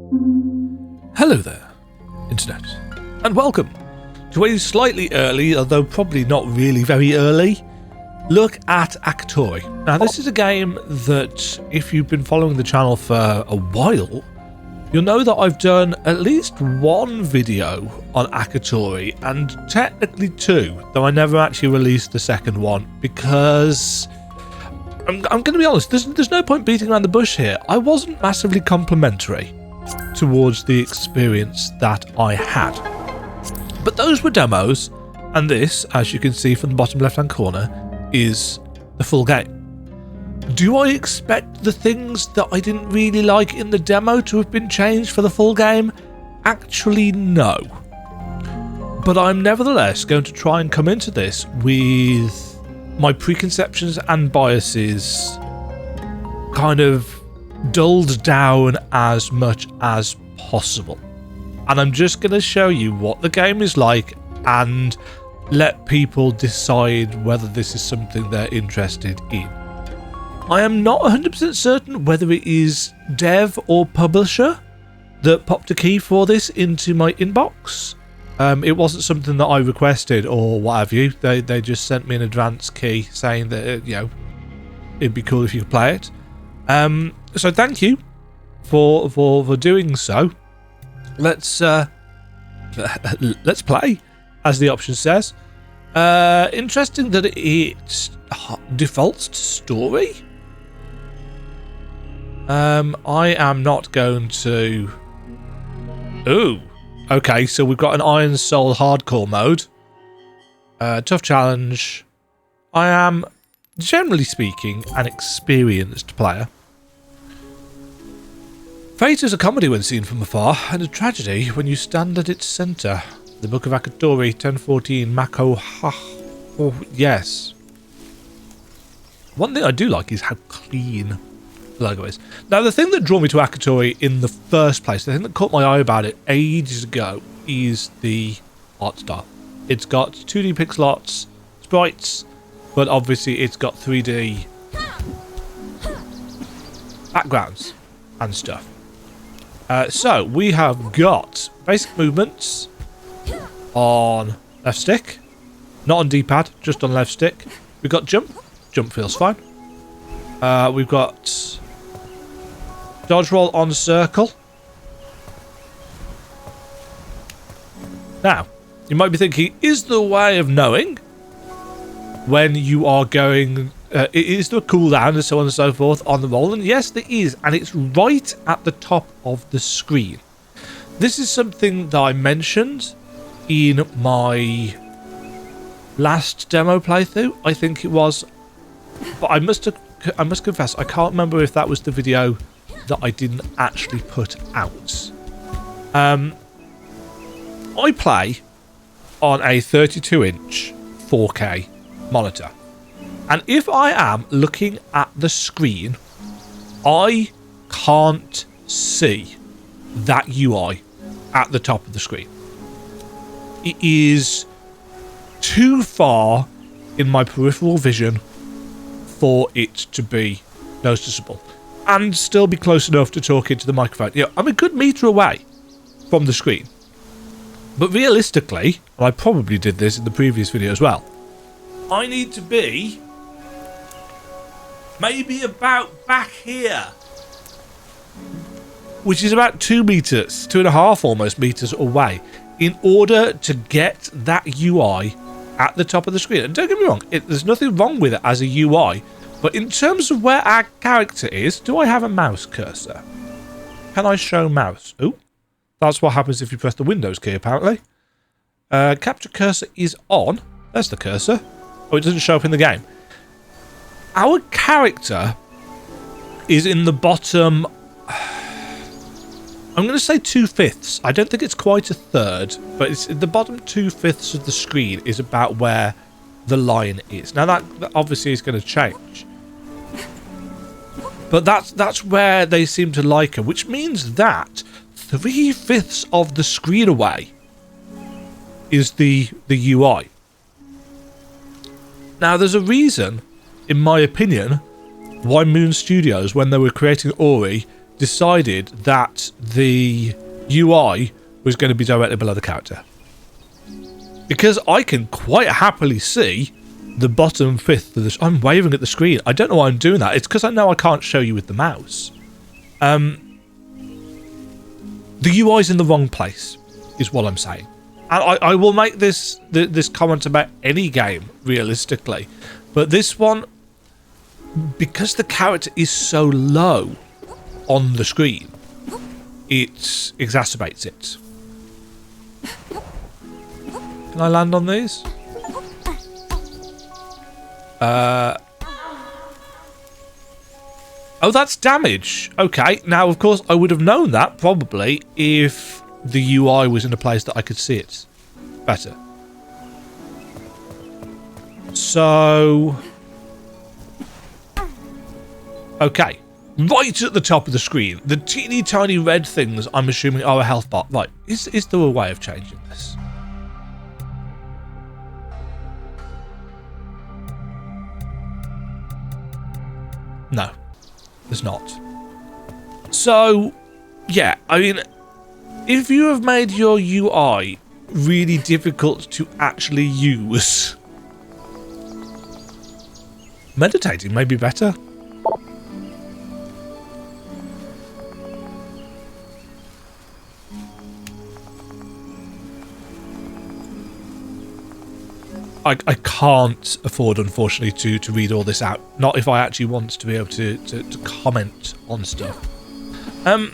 Hello there, Internet, and welcome to a slightly early, although probably not really very early, look at Akatori. Now, this is a game that, if you've been following the channel for a while, you'll know that I've done at least one video on Akatori, and technically two, though I never actually released the second one, because I'm going to be honest, there's no point beating around the bush here. I wasn't massively complimentary towards the experience that I had. But those were demos, and this, as you can see from the bottom left-hand corner, is the full game. Do I expect the things that I didn't really like in the demo to have been changed for the full game? Actually, no. But I'm nevertheless going to try and come into this with my preconceptions and biases kind of dulled down as much as possible. And I'm just going to show you what the game is like and let people decide whether this is something they're interested in. I am not 100% certain whether it is dev or publisher that popped a key for this into my inbox. It wasn't something that I requested or what have you. They just sent me an advance key saying that, it'd be cool if you could play it. So thank you for doing so. Let's play, as the option says. Interesting that it defaults to story. I am not going to... Ooh. Okay, so we've got an Iron Soul hardcore mode. Tough challenge. I am, generally speaking, an experienced player. Fate is a comedy when seen from afar, and a tragedy when you stand at its centre. The Book of Akatori, 1014, Mako. Oh, yes. One thing I do like is how clean the logo is. Now, the thing that drew me to Akatori in the first place, the thing that caught my eye about it ages ago, is the art style. It's got 2D pixel arts, sprites, but obviously it's got 3D backgrounds and stuff. So we have got basic movements on left stick, not on D-pad, just on left stick. We've got jump feels fine. We've got dodge roll on circle. Now, you might be thinking, is there a way of knowing when you are going... is there a cooldown and so on and so forth on the roll? And yes, there is, and it's right at the top of the screen. This is something that I mentioned in my last demo playthrough, I think it was, but I must confess, I can't remember if that was the video that I didn't actually put out. I play on a 32-inch 4K monitor. And if I am looking at the screen, I can't see that UI at the top of the screen. It is too far in my peripheral vision for it to be noticeable and still be close enough to talk into the microphone. I'm a good meter away from the screen. But realistically, and I probably did this in the previous video as well, I need to be maybe about back here, which is about 2 meters, 2.5 almost meters away, in order to get that UI at the top of the screen. And don't get me wrong, there's nothing wrong with it as a UI, but in terms of where our character is, do I have a mouse cursor? Can I show mouse? Oh, that's what happens if you press the Windows key, apparently. Capture cursor is on. There's the cursor. Oh, it doesn't show up in the game. Our character is in the bottom... I'm going to say 2/5. I don't think it's quite a third, but it's the bottom 2/5 of the screen is about where the line is. Now that obviously is going to change, but that's where they seem to like her, which means that 3/5 of the screen away is the UI. Now, there's a reason, in my opinion, why Moon Studios, when they were creating Ori, decided that the UI was going to be directly below the character. Because I can quite happily see the bottom fifth of this. I'm waving at the screen. I don't know why I'm doing that. It's because I know I can't show you with the mouse. The UI's in the wrong place, is what I'm saying. And I will make this comment about any game, realistically. But this one, because the character is so low on the screen, it exacerbates it. Can I land on these? Oh, that's damage. Okay, now of course I would have known that probably if the UI was in a place that I could see it better. So, okay, right at the top of the screen, the teeny tiny red things I'm assuming are a health bar. Right, is there a way of changing this? No, there's not. So, yeah, I mean, if you have made your UI really difficult to actually use, meditating may be better. I can't afford, unfortunately, to read all this out. Not if I actually want to be able to comment on stuff. I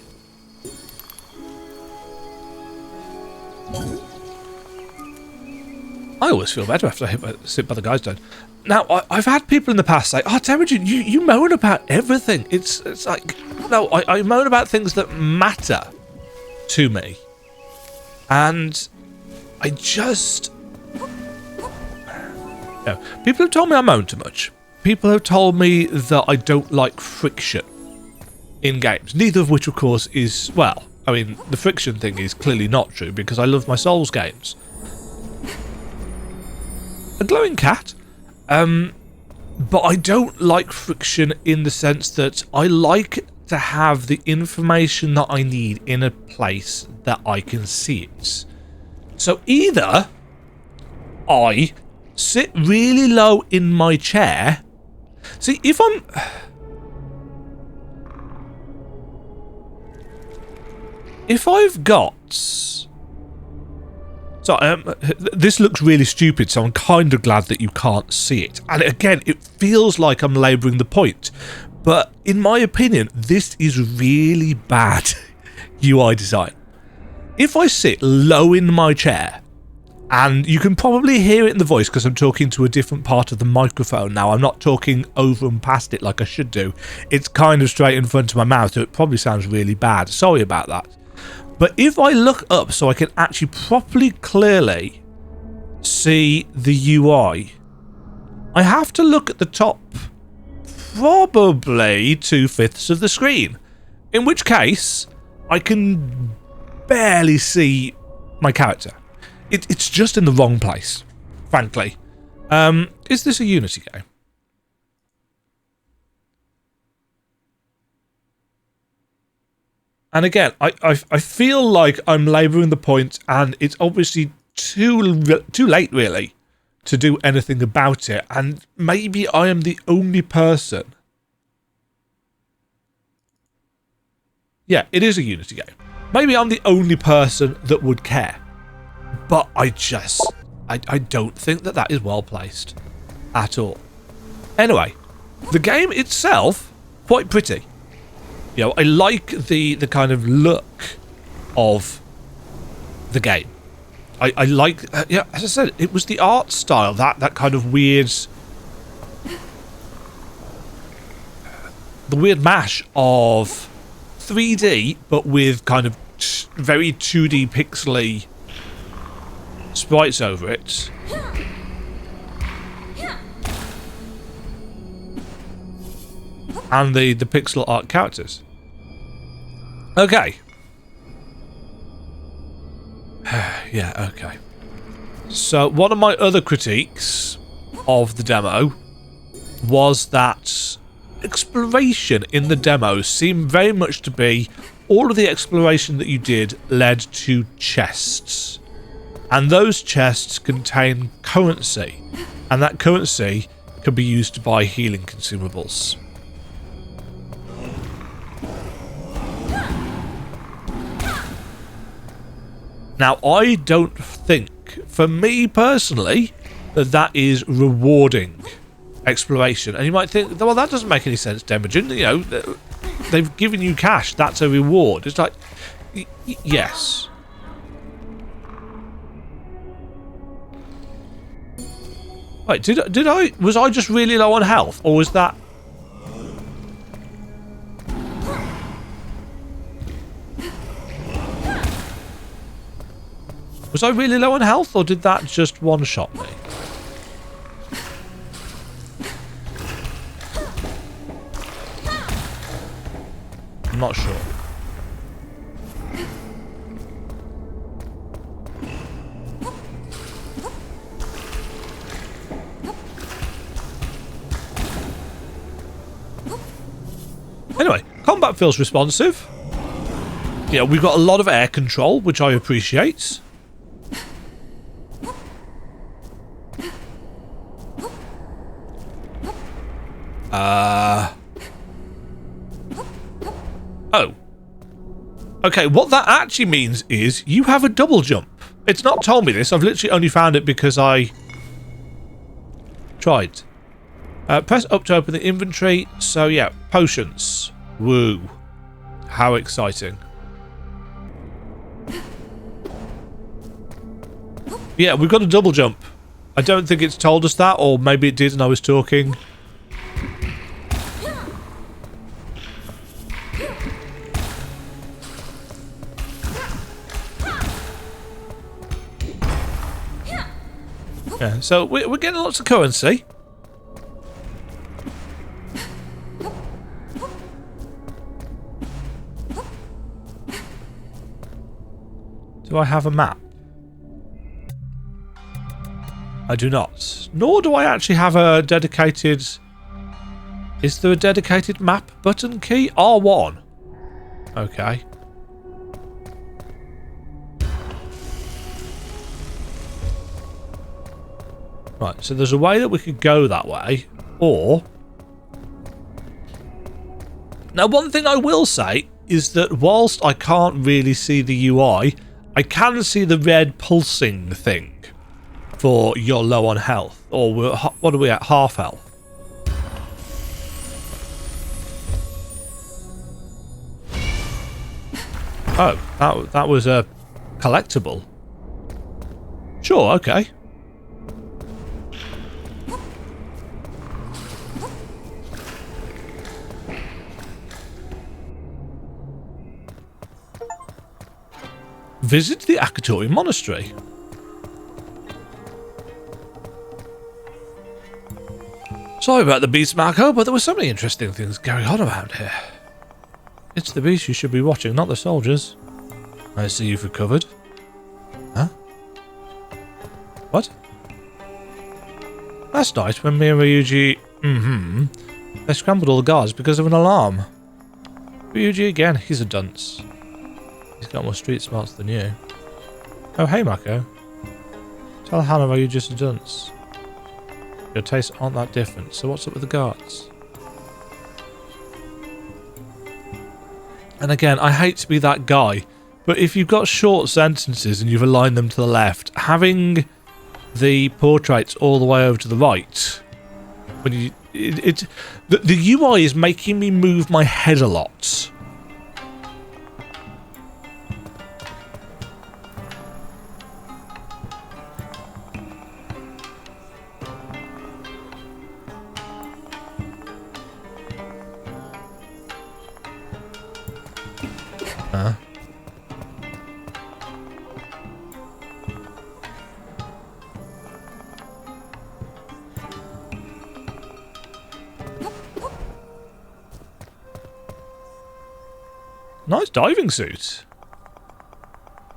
always feel better after I sit by the guy's done. Now, I've had people in the past say, "Oh, Temujin, you moan about everything." It's like, no, I moan about things that matter to me, and I just. No. People have told me I moan too much. People have told me that I don't like friction in games. Neither of which, of course, is... Well, I mean, the friction thing is clearly not true because I love my Souls games. A glowing cat. But I don't like friction in the sense that I like to have the information that I need in a place that I can see it. So either I sit really low in my chair. See, if I've got... So, this looks really stupid, so I'm kind of glad that you can't see it. And again, it feels like I'm labouring the point. But in my opinion, this is really bad UI design. If I sit low in my chair, and you can probably hear it in the voice because I'm talking to a different part of the microphone now. I'm not talking over and past it like I should do. It's kind of straight in front of my mouth, so it probably sounds really bad. Sorry about that. But if I look up so I can actually properly, clearly see the UI, I have to look at the top, probably 2/5 of the screen. In which case, I can barely see my character. It's just in the wrong place, frankly. Is this a Unity game? And again, I feel like I'm labouring the point, and it's obviously too late, really, to do anything about it. And maybe I am the only person. Yeah, it is a Unity game. Maybe I'm the only person that would care. But I don't think that that is well placed at all. Anyway, the game itself, quite pretty. You know, I like the kind of look of the game. I like, yeah, as I said, it was the art style, that kind of weird, the weird mash of 3D, but with kind of very 2D pixely sprites over it. And the pixel art characters. Okay. Yeah, okay. So one of my other critiques of the demo was that exploration in the demo seemed very much to be all of the exploration that you did led to chests. And those chests contain currency. And that currency can be used to buy healing consumables. Now, I don't think, for me personally, that is rewarding exploration. And you might think, well, that doesn't make any sense, Demagen. You know, they've given you cash. That's a reward. It's like, yes. Wait, did I? Was I just really low on health, or was that? Was I really low on health, or did that just one-shot me? I'm not sure. Anyway, combat feels responsive. Yeah, we've got a lot of air control, which I appreciate. Oh. Okay, what that actually means is you have a double jump. It's not told me this. I've literally only found it because I tried. Press up to open the inventory. So yeah, potions. Woo. How exciting. Yeah, we've got a double jump. I don't think it's told us that, or maybe it did and I was talking. Yeah, so we're getting lots of currency. Do I have a map? I do not. Nor do I actually have a dedicated... Is there a dedicated map button key? R1. Okay. Right, so there's a way that we could go that way, or... Now, one thing I will say is that whilst I can't really see the UI, I can see the red pulsing thing for you're low on health, or what are we at, half health? Oh, that was a collectible. Sure, okay. Visit the Akatori monastery. Sorry about the beast, Mako, but there were so many interesting things going on around here. It's the beast you should be watching, not the soldiers. I see you've recovered. Huh? What? Last night, when me and Ryuji... they scrambled all the guards because of an alarm. Ryuji again, he's a dunce. He's got more street smarts than you. Oh, hey, Mako. Tell Hannah you're just a dunce. Your tastes aren't that different, so what's up with the guards? And again, I hate to be that guy, but if you've got short sentences and you've aligned them to the left, having the portraits all the way over to the right, when you, the UI is making me move my head a lot. Nice diving suit.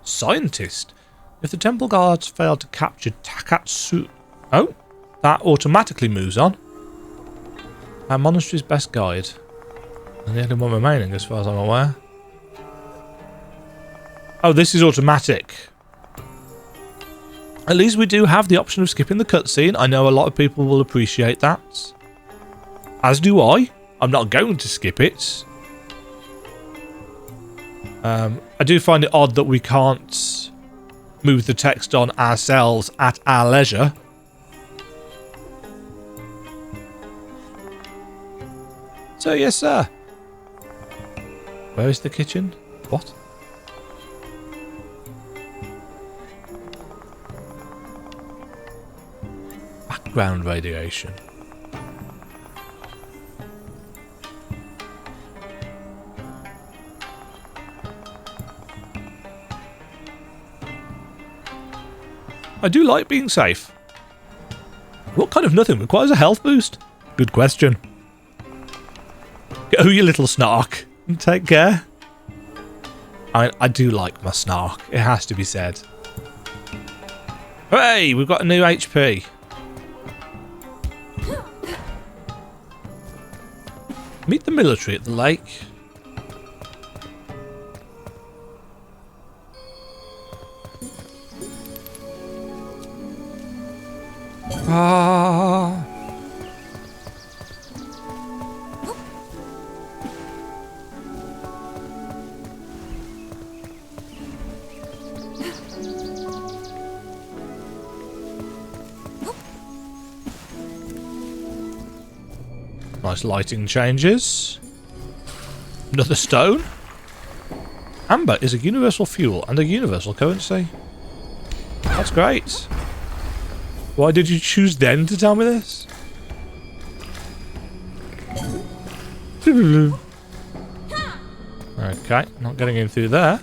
Scientist. If the temple guards fail to capture Takatsu... Oh, that automatically moves on. Our monastery's best guide. And the only one remaining as far as I'm aware. Oh, this is automatic. At least we do have the option of skipping the cutscene. I know a lot of people will appreciate that. As do I. I'm not going to skip it. I do find it odd that we can't move the text on ourselves at our leisure. So, yes, sir. Where is the kitchen? What? Background radiation. I do like being safe. What kind of nothing requires a health boost? Good question. Go, you little snark. Take care. I do like my snark. It has to be said. Hey, we've got a new HP. Meet the military at the lake. Ah. Nice lighting changes. Another stone. Amber is a universal fuel and a universal currency. That's great. Why did you choose then to tell me this? Okay, not getting in through there.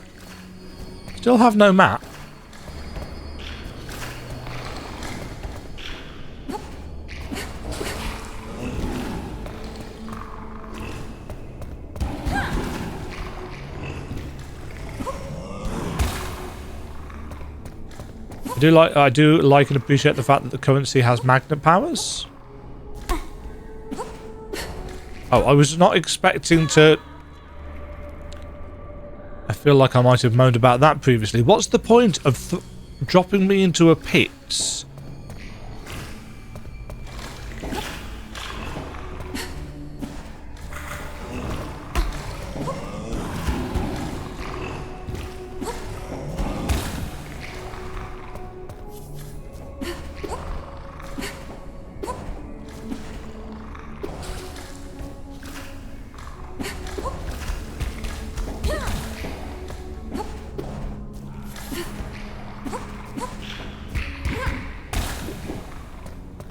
Still have no map. I do like and appreciate the fact that the currency has magnet powers. Oh, I was not expecting to... I feel like I might have moaned about that previously. What's the point of dropping me into a pit?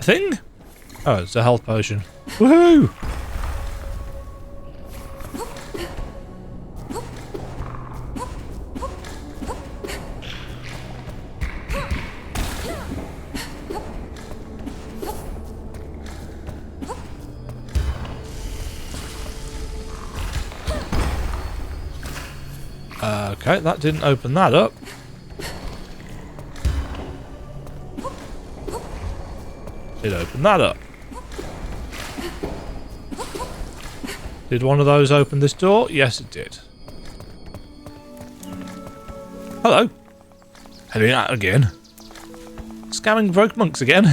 Thing? Oh, it's a health potion. Woohoo! Okay, that didn't open that up. It opened that up. Did one of those open this door? Yes, it did. Hello. Heading out again. Scamming broke monks again.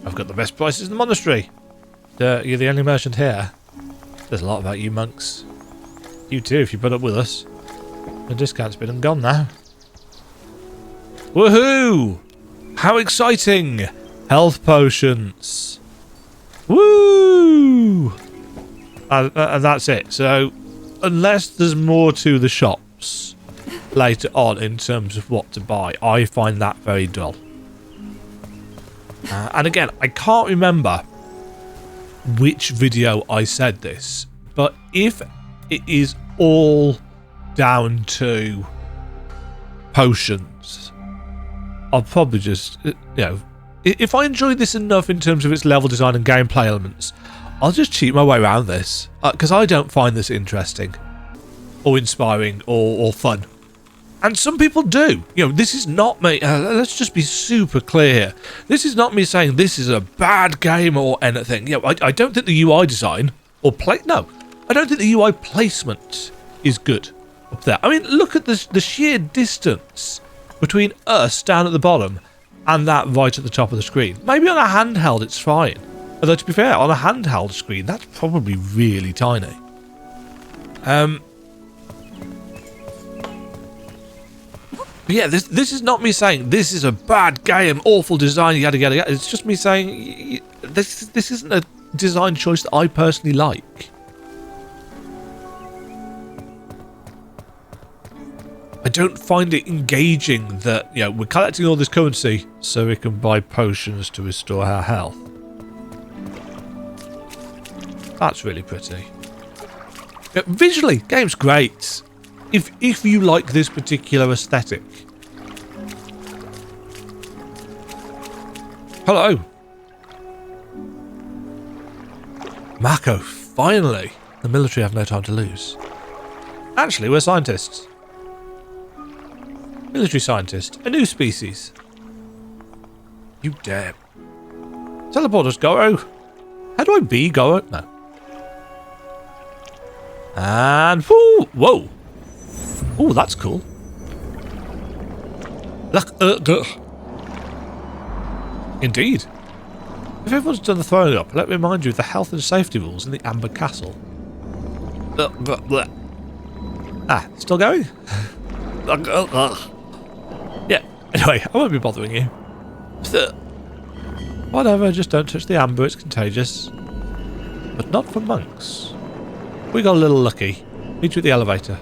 I've got the best prices in the monastery. You're the only merchant here. There's a lot about you monks. You too, if you put up with us. The discount's been and gone now. Woohoo! How exciting! Health potions. Woo! And that's it. So, unless there's more to the shops later on in terms of what to buy, I find that very dull. And again, I can't remember which video I said this, but if it is all down to potions, I'll probably just, if I enjoy this enough in terms of its level design and gameplay elements, I'll just cheat my way around this. Because I don't find this interesting. Or inspiring, or fun. And some people do. You know, this is not me. Let's just be super clear here. This is not me saying this is a bad game or anything. You know, I don't think the UI design or I don't think the UI placement is good up there. I mean, look at the sheer distance between us down at the bottom and that right at the top of the screen. Maybe on a handheld it's fine. Although, to be fair, on a handheld screen, that's probably really tiny. But yeah, this is not me saying this is a bad game, awful design, yada yada yada. It's just me saying this isn't a design choice that I personally like. I don't find it engaging that, you know, we're collecting all this currency so we can buy potions to restore our health. That's really pretty. But visually, game's great. If you like this particular aesthetic. Hello. Mako, finally. The military have no time to lose. Actually, we're scientists. Military scientist. A new species. You dare. Teleport us, Goro. How do I be Goro? No. And whoa. Oh, that's cool. Indeed. If everyone's done the throwing up, let me remind you of the health and safety rules in the Amber Castle. Ah, still going? Yeah, anyway, I won't be bothering you. Whatever, just don't touch the amber, it's contagious. But not for monks. We got a little lucky. Meet you at the elevator.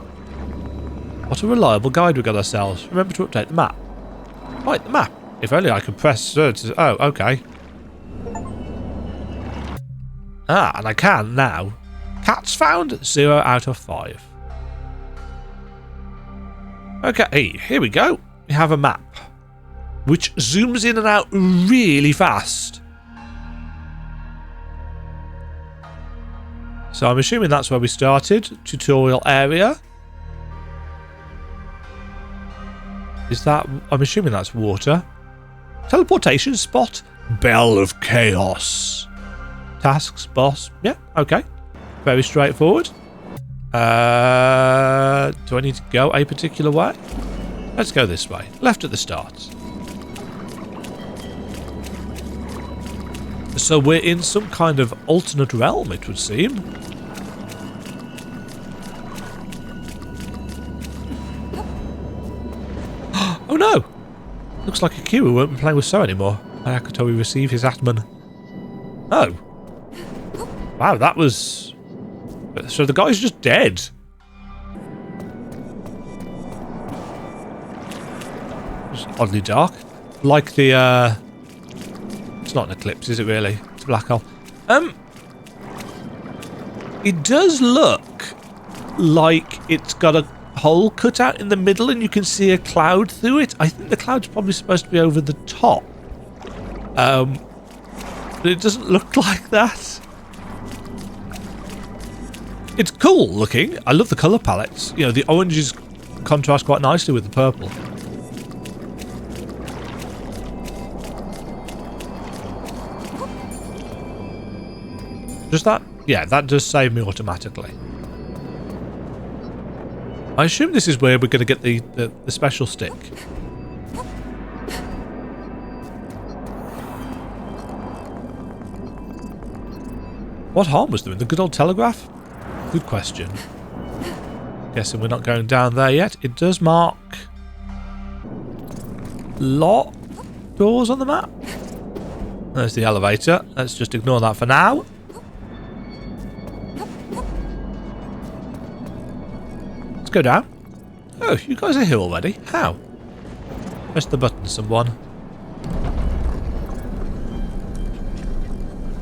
What a reliable guide we got ourselves. Remember to update the map. Right, the map. If only I could press... oh, okay. Ah, and I can now. Cats found, 0 out of 5. Okay, here we go. We have a map, which zooms in and out really fast. So I'm assuming that's where we started. Tutorial area. Is that... I'm assuming that's water. Teleportation spot. Bell of Chaos. Tasks, boss. Yeah, okay. Very straightforward. Do I need to go a particular way? Let's go this way. Left at the start. So we're in some kind of alternate realm, it would seem. Oh no! Looks like Akira won't be playing with So anymore. And Akatori receive his Atman. Oh. Wow, that was... So the guy's just dead. It's oddly dark. Like the, It's not an eclipse, is it really? It's a black hole. It does look like it's got a hole cut out in the middle and you can see a cloud through it. I think the cloud's probably supposed to be over the top. But it doesn't look like that. It's cool looking. I love the colour palettes. You know, the oranges contrast quite nicely with the purple. Does that? Yeah, that does save me automatically. I assume this is where we're going to get the special stick. What harm was there in the good old telegraph? Good question. Guessing we're not going down there yet. It does mark locked doors on the map. There's the elevator. Let's just ignore that for now. Let's go down. Oh, you guys are here already. How? Press the button, someone.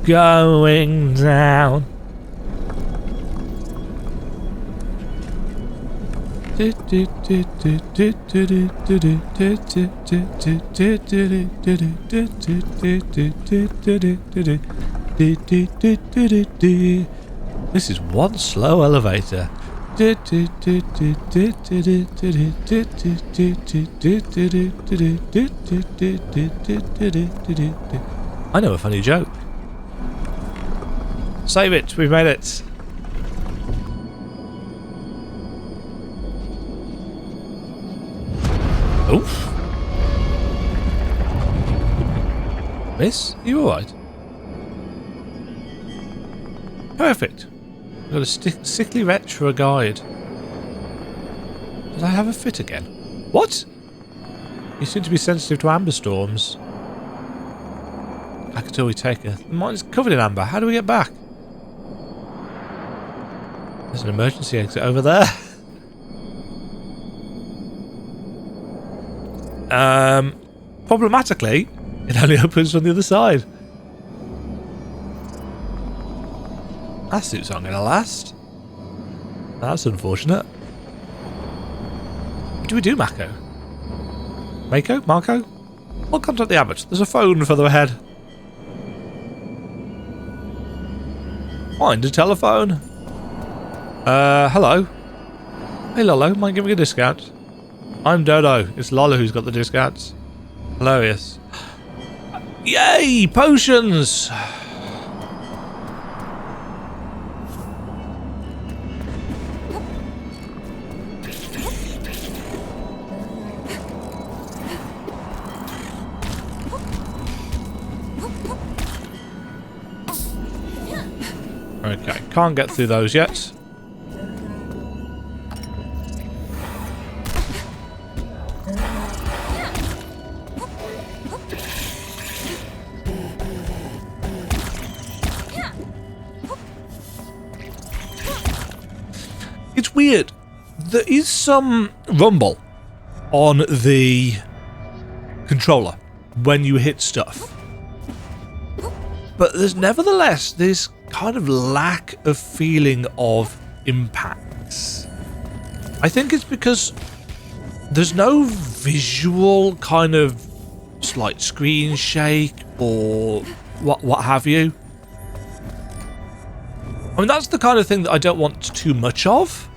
Going down. This is one slow elevator. I know a funny joke. Save it, we've made it. Oof. Miss, are you alright? Perfect. We've got a sickly wretch for a guide. Did I have a fit again? What? You seem to be sensitive to amber storms. Akatori taker. The mine's covered in amber. How do we get back? There's an emergency exit over there. Problematically, it only opens from the other side. That suit's not going to last. That's unfortunate. What do we do, Mako? Mako? I'll contact the abbot. There's a phone further ahead. Find a telephone. Hello. Hey Lolo, mind giving me a discount? I'm Dodo. It's Lolo who's got the discounts. Hilarious. Yay! Potions! Okay, can't get through those yet. It's weird. There is some rumble on the controller when you hit stuff. But there's nevertheless this kind of lack of feeling of impacts. I think it's because there's no visual kind of slight screen shake or what have you. I mean, that's the kind of thing that I don't want too much of.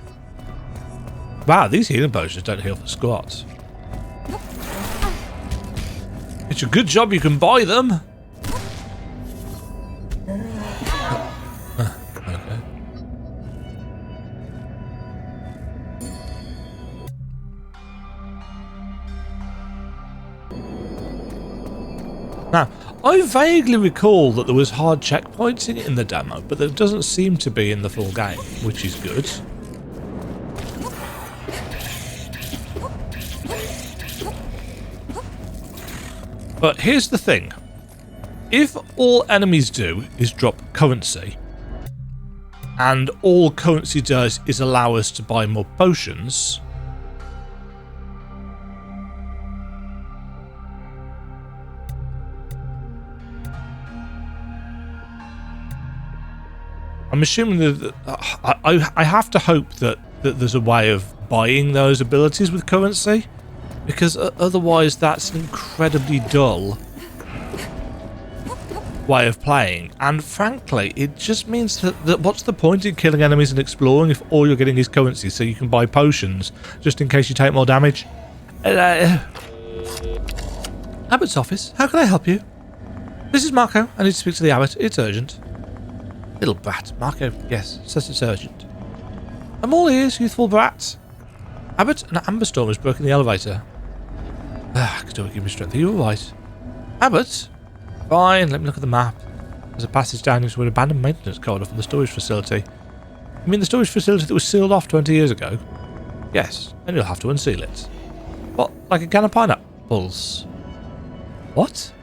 Wow, these healing potions don't heal for squat. It's a good job you can buy them. Okay. Now, I vaguely recall that there was hard checkpoints in the demo, but there doesn't seem to be in the full game, which is good. But here's the thing. If all enemies do is drop currency, and all currency does is allow us to buy more potions, I'm assuming that I have to hope that there's a way of buying those abilities with currency, because otherwise that's an incredibly dull way of playing. And frankly, it just means that what's the point in killing enemies and exploring if all you're getting is currency so you can buy potions just in case you take more damage? Abbot's office, how can I help you? This is Mako. I need to speak to the abbot. It's urgent. Little brat. Mako, yes, says it's urgent. I'm all ears, youthful brat. Abbot, an amber storm has broken the elevator. Akatori, give me strength. Are you alright? Abbot? Fine, let me look at the map. There's a passage down into an abandoned maintenance corridor from the storage facility. You mean the storage facility that was sealed off 20 years ago? Yes, and you'll have to unseal it. What, like a can of pineapples? What?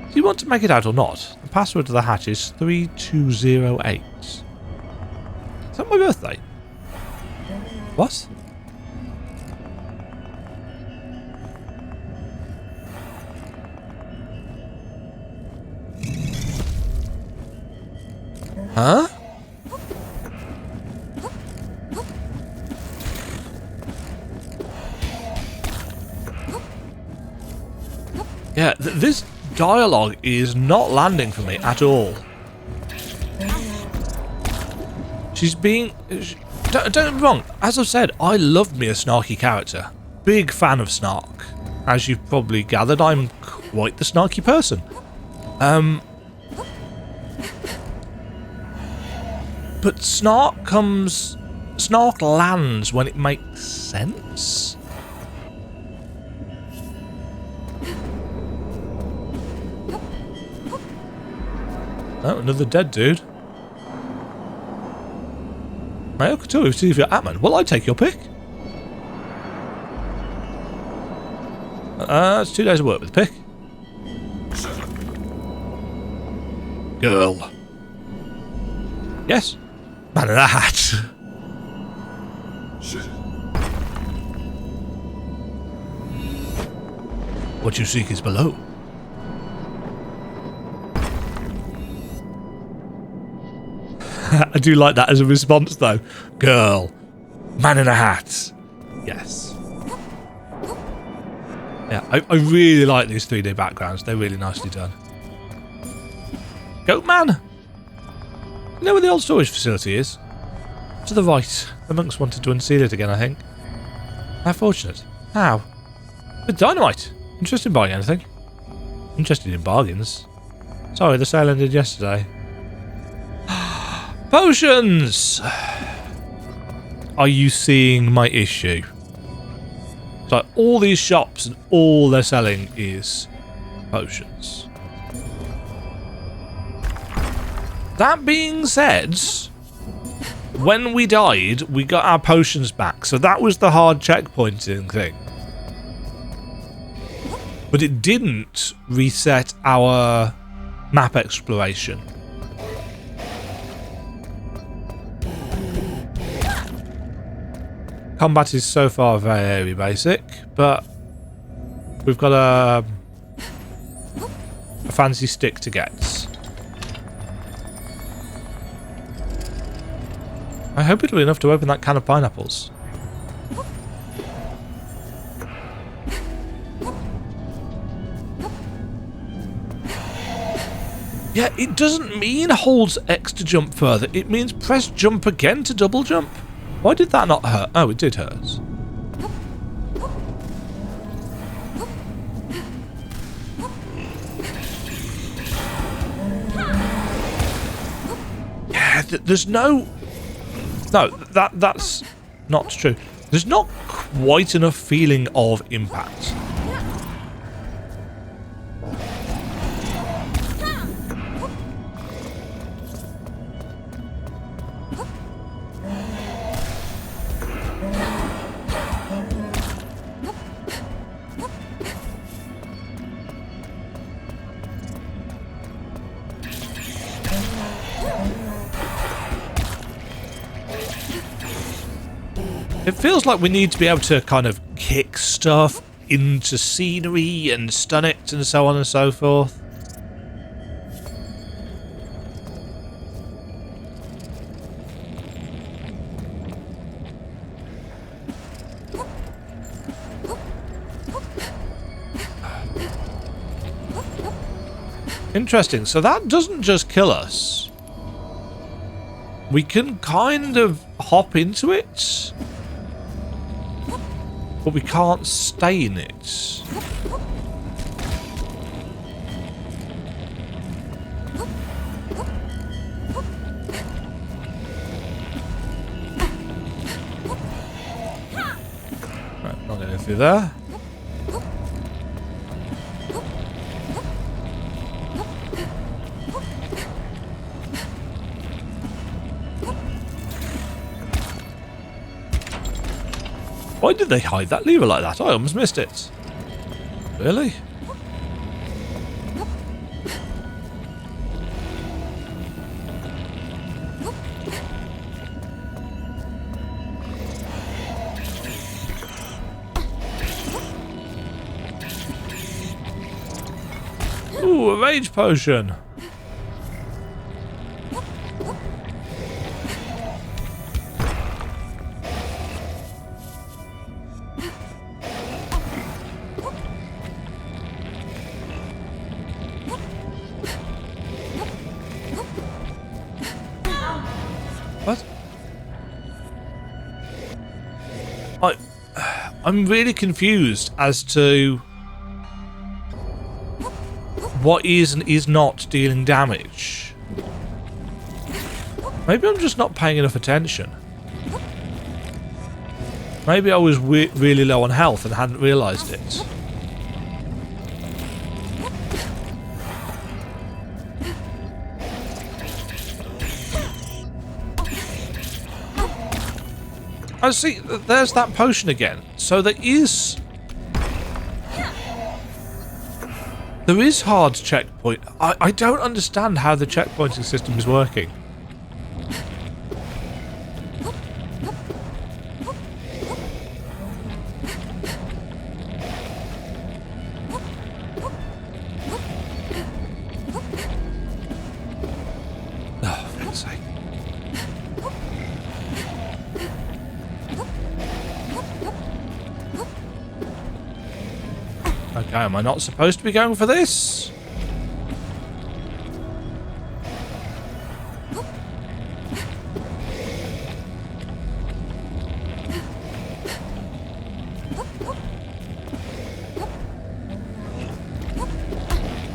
Do you want to make it out or not? The password to the hatch is 3208. Is that my birthday? What? Huh? Yeah, this dialogue is not landing for me at all. She's being... Don't get me wrong, as I've said, I love me a snarky character. Big fan of Snark. As you've probably gathered, I'm quite the snarky person. But Snark lands when it makes sense. Oh, another dead dude. My Akatori, see if you're Atman. Well, I take your pick. It's 2 days of work with the pick. Girl. Yes. Man in a hat. What you seek is below. I do like that as a response, though. Girl. Man in a hat. Yes. Yeah, I really like these 3D backgrounds. They're really nicely done. Goat man! You know where the old storage facility is? To the right. The monks wanted to unseal it again, I think. How fortunate. How? With dynamite. Interested in buying anything? Interested in bargains. Sorry, the sale ended yesterday. Potions! Are you seeing my issue? So all these shops and all they're selling is potions. That being said, when we died, we got our potions back. So that was the hard checkpointing thing. But it didn't reset our map exploration. Combat is so far very basic, but we've got a fancy stick to get. I hope it'll be enough to open that can of pineapples. Yeah, it doesn't mean holds X to jump further. It means press jump again to double jump. Why did that not hurt? Oh, it did hurt. Yeah, there's no... No, that's not true. There's not quite enough feeling of impact. It feels like we need to be able to kind of kick stuff into scenery and stun it and so on and so forth. Interesting. So that doesn't just kill us. We can kind of hop into it. But we can't stay in it. Right, not getting through there. Why did they hide that lever like that? I almost missed it. Really? Ooh, a rage potion. What? I'm really confused as to what is and is not dealing damage. Maybe I'm just not paying enough attention. Maybe I was really low on health and hadn't realised it. I see, there's that potion again. So there is hard checkpoint. I don't understand how the checkpointing system is working. Oh, for God's sake. Okay, am I not supposed to be going for this?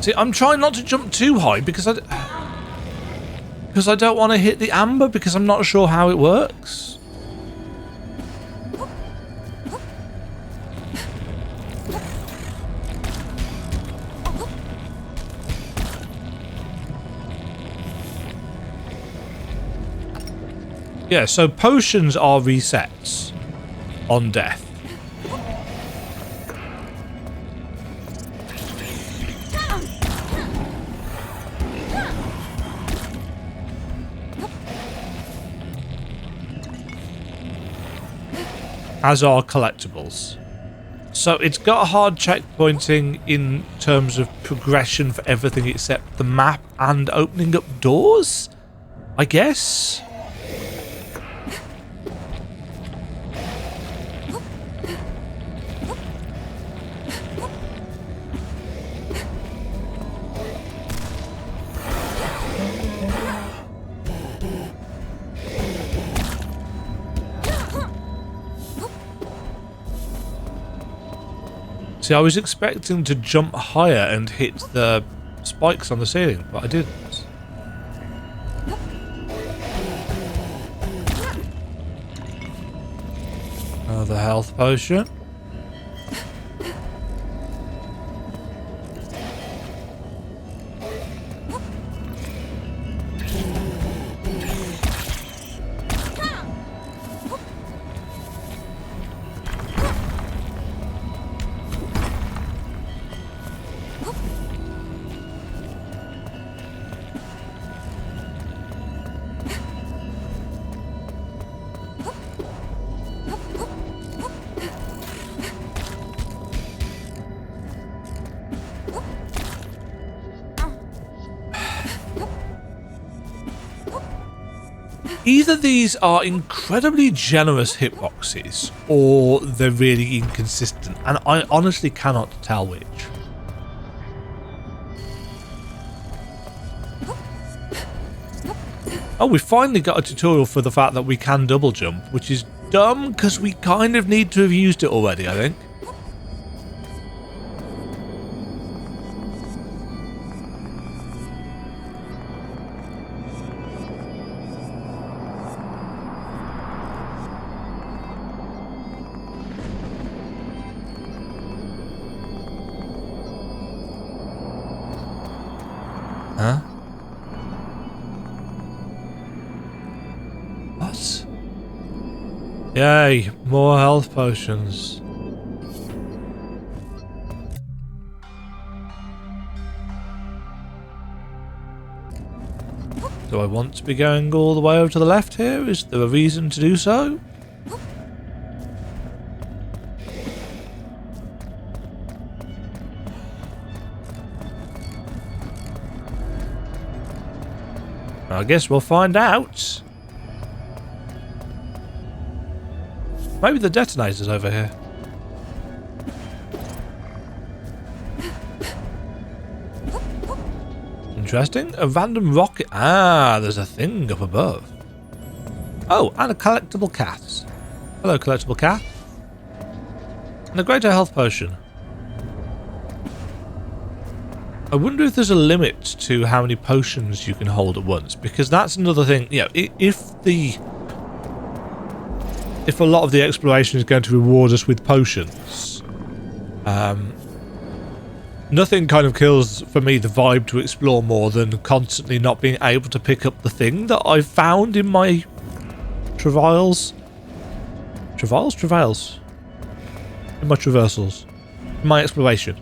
See, I'm trying not to jump too high because I don't want to hit the amber because I'm not sure how it works. Yeah, so potions are resets on death. As are collectibles. So it's got a hard checkpointing in terms of progression for everything except the map and opening up doors, I guess. See, I was expecting to jump higher and hit the spikes on the ceiling, but I didn't. Another health potion. Either these are incredibly generous hitboxes, or they're really inconsistent, and I honestly cannot tell which. Oh, we finally got a tutorial for the fact that we can double jump, which is dumb, because we kind of need to have used it already, I think. Huh? What? Yay, more health potions. Do I want to be going all the way over to the left here? Is there a reason to do so? I guess we'll find out. Maybe the detonator's over here. Interesting. A random rocket. Ah, there's a thing up above. Oh, and a collectible cat. Hello, collectible cat. And a greater health potion. I wonder if there's a limit to how many potions you can hold at once, because that's another thing. You know, if a lot of the exploration is going to reward us with potions, nothing kind of kills for me the vibe to explore more than constantly not being able to pick up the thing that I've found in my travails. Travails? In my traversals. In my exploration.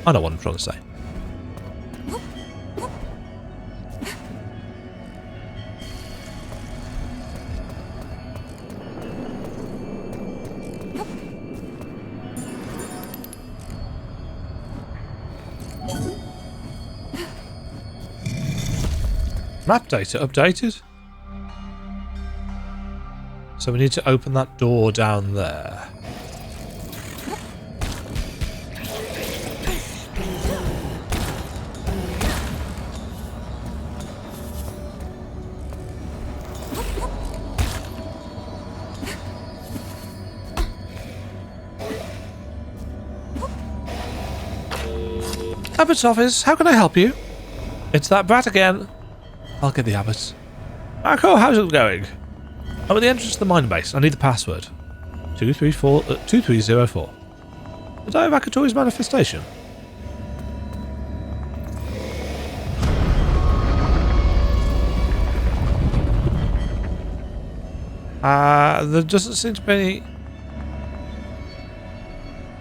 I know what I'm trying to say. Map data updated. So we need to open that door down there. Abbott's office, how can I help you? It's that brat again. I'll get the Abbott. Mako, how's it going? I'm at the entrance to the mine base. I need the password. 2304. The day of Akatori's manifestation. There doesn't seem to be any...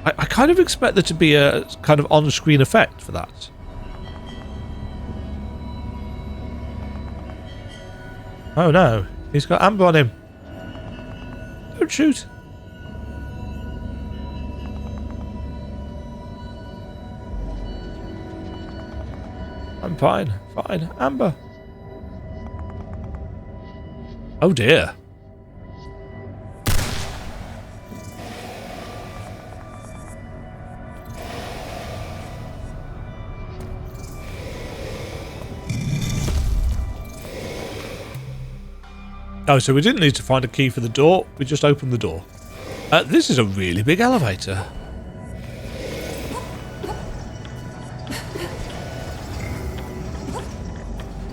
I kind of expect there to be a kind of on-screen effect for that. Oh no, he's got amber on him. Don't shoot. I'm fine, fine. Amber. Oh dear. Oh, so we didn't need to find a key for the door, we just opened the door. This is a really big elevator.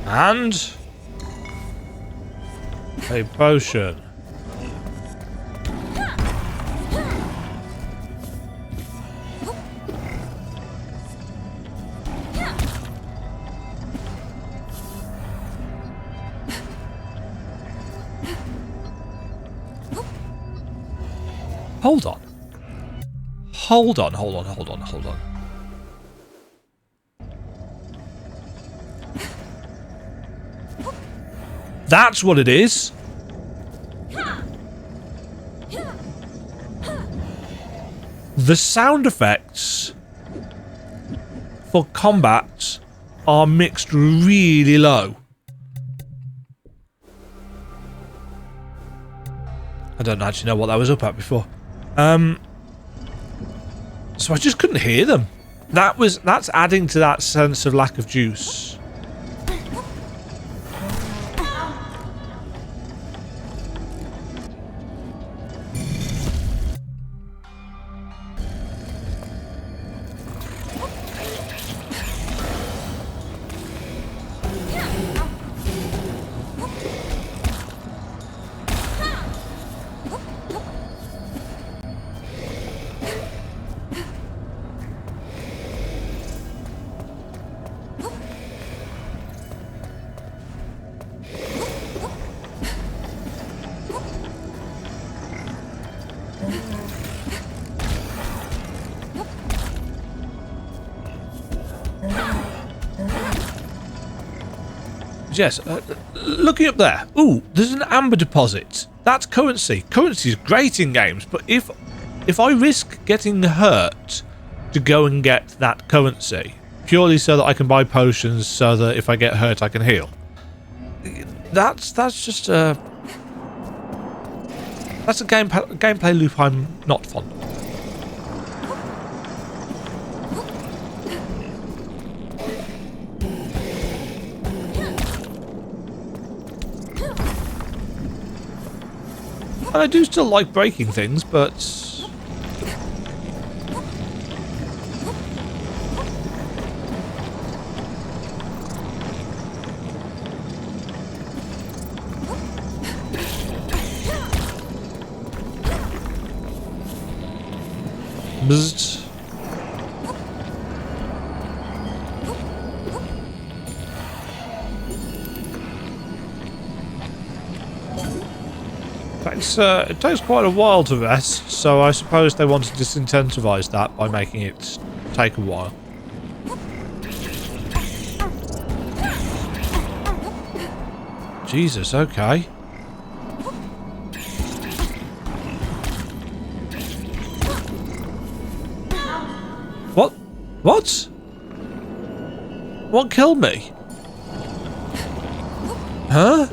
And... a potion. Hold on. Hold on. That's what it is. The sound effects for combat are mixed really low. I don't actually know what that was up at before. So I just couldn't hear them. That's adding to that sense of lack of juice. Yes, looking up there. Ooh, there's an amber deposit. That's currency. Currency is great in games, but if I risk getting hurt to go and get that currency, purely so that I can buy potions so that if I get hurt I can heal, that's just a... that's a gameplay loop I'm not fond of. And I do still like breaking things, but... Bzzzt. It takes quite a while to rest, so I suppose they want to disincentivize that by making it take a while. Jesus, okay. What? What? What killed me? Huh?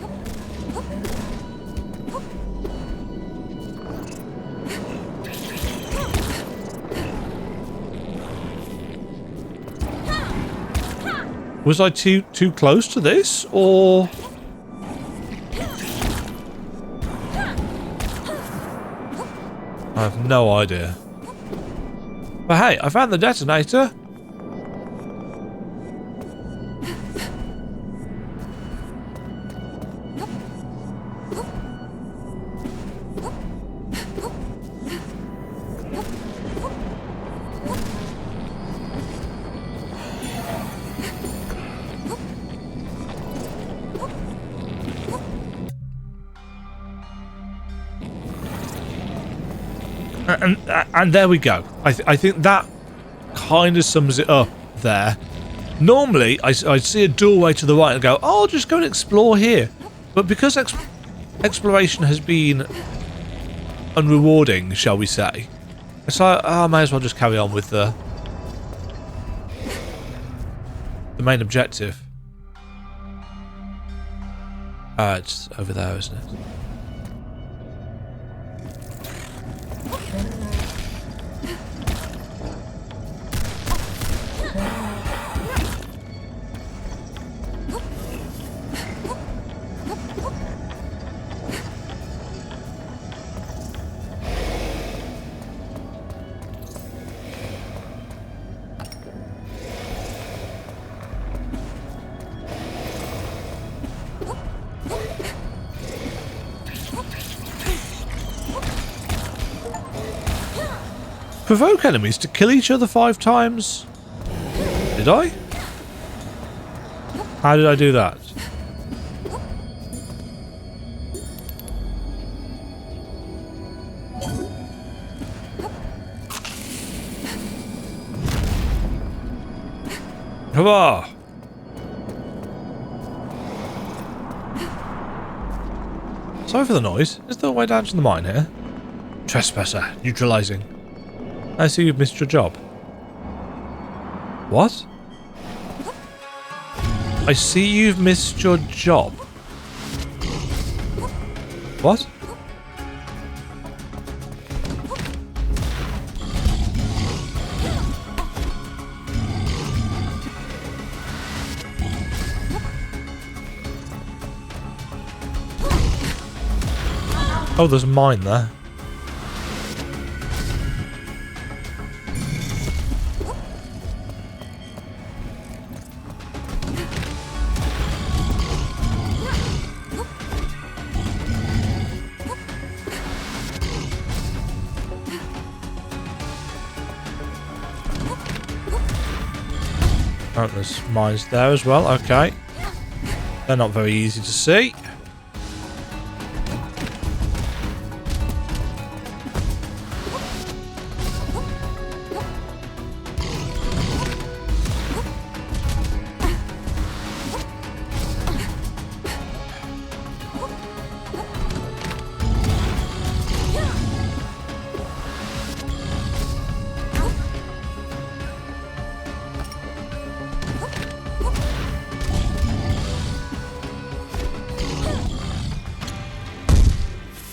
Was I too close to this, or...? I have no idea. But hey, I found the detonator. And there we go. I think that kind of sums it up there. Normally, I'd see a doorway to the right and go, oh, I'll just go and explore here. But because exploration has been unrewarding, shall we say, so I may as well just carry on with the main objective. It's over there, isn't it? Provoke enemies to kill each other 5 times? Did I? How did I do that? Hurrah! Sorry for the noise. Is there a way down to the mine here? Trespasser, neutralizing. I see you've missed your job. What? I see you've missed your job. What? Oh, there's a mine there. Oh, there's mines there as well, okay. They're not very easy to see.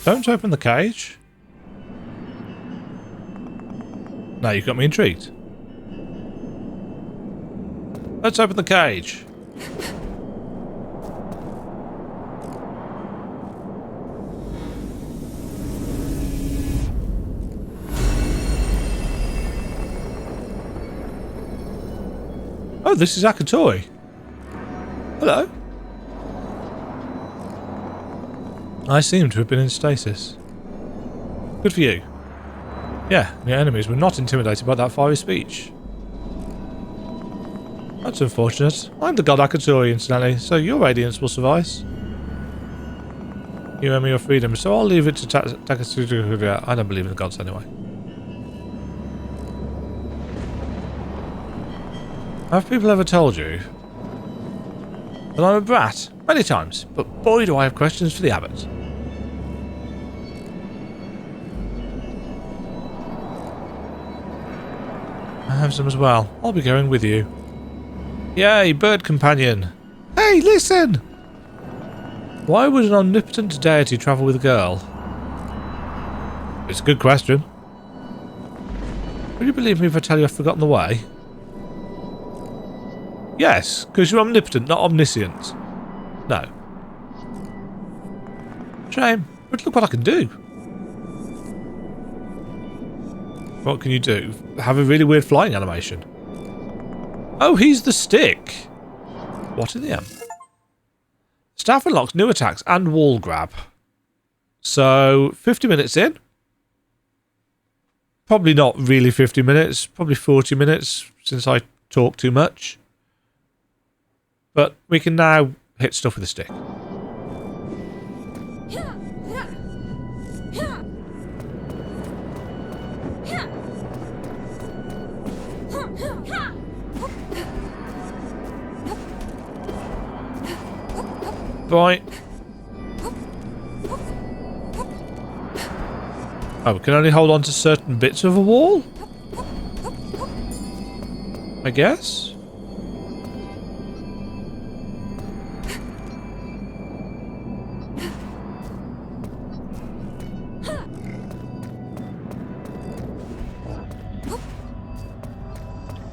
Don't open the cage. Now you've got me intrigued. Let's open the cage. Oh, this is Akatori. Hello. I seem to have been in stasis. Good for you. Yeah, your enemies were not intimidated by that fiery speech. That's unfortunate. I'm the god Akatori, incidentally, so your radiance will suffice. You owe me your freedom, so I'll leave it to Takatsuki. I don't believe in the gods anyway. Have people ever told you that I'm a brat? Many times, but boy do I have questions for the abbot. I have some as well. I'll be going with you. Yay, bird companion. Hey, listen! Why would an omnipotent deity travel with a girl? It's a good question. Will you believe me if I tell you I've forgotten the way? Yes, because you're omnipotent, not omniscient. No. Shame, but look what I can do. What can you do? Have a really weird flying animation. Oh, he's the stick. What in the M? Staff unlocks new attacks and wall grab. So, 50 minutes in. Probably not really 50 minutes. Probably 40 minutes since I talk too much. But we can now hit stuff with a stick. Right. Oh, we can only hold on to certain bits of a wall? I guess?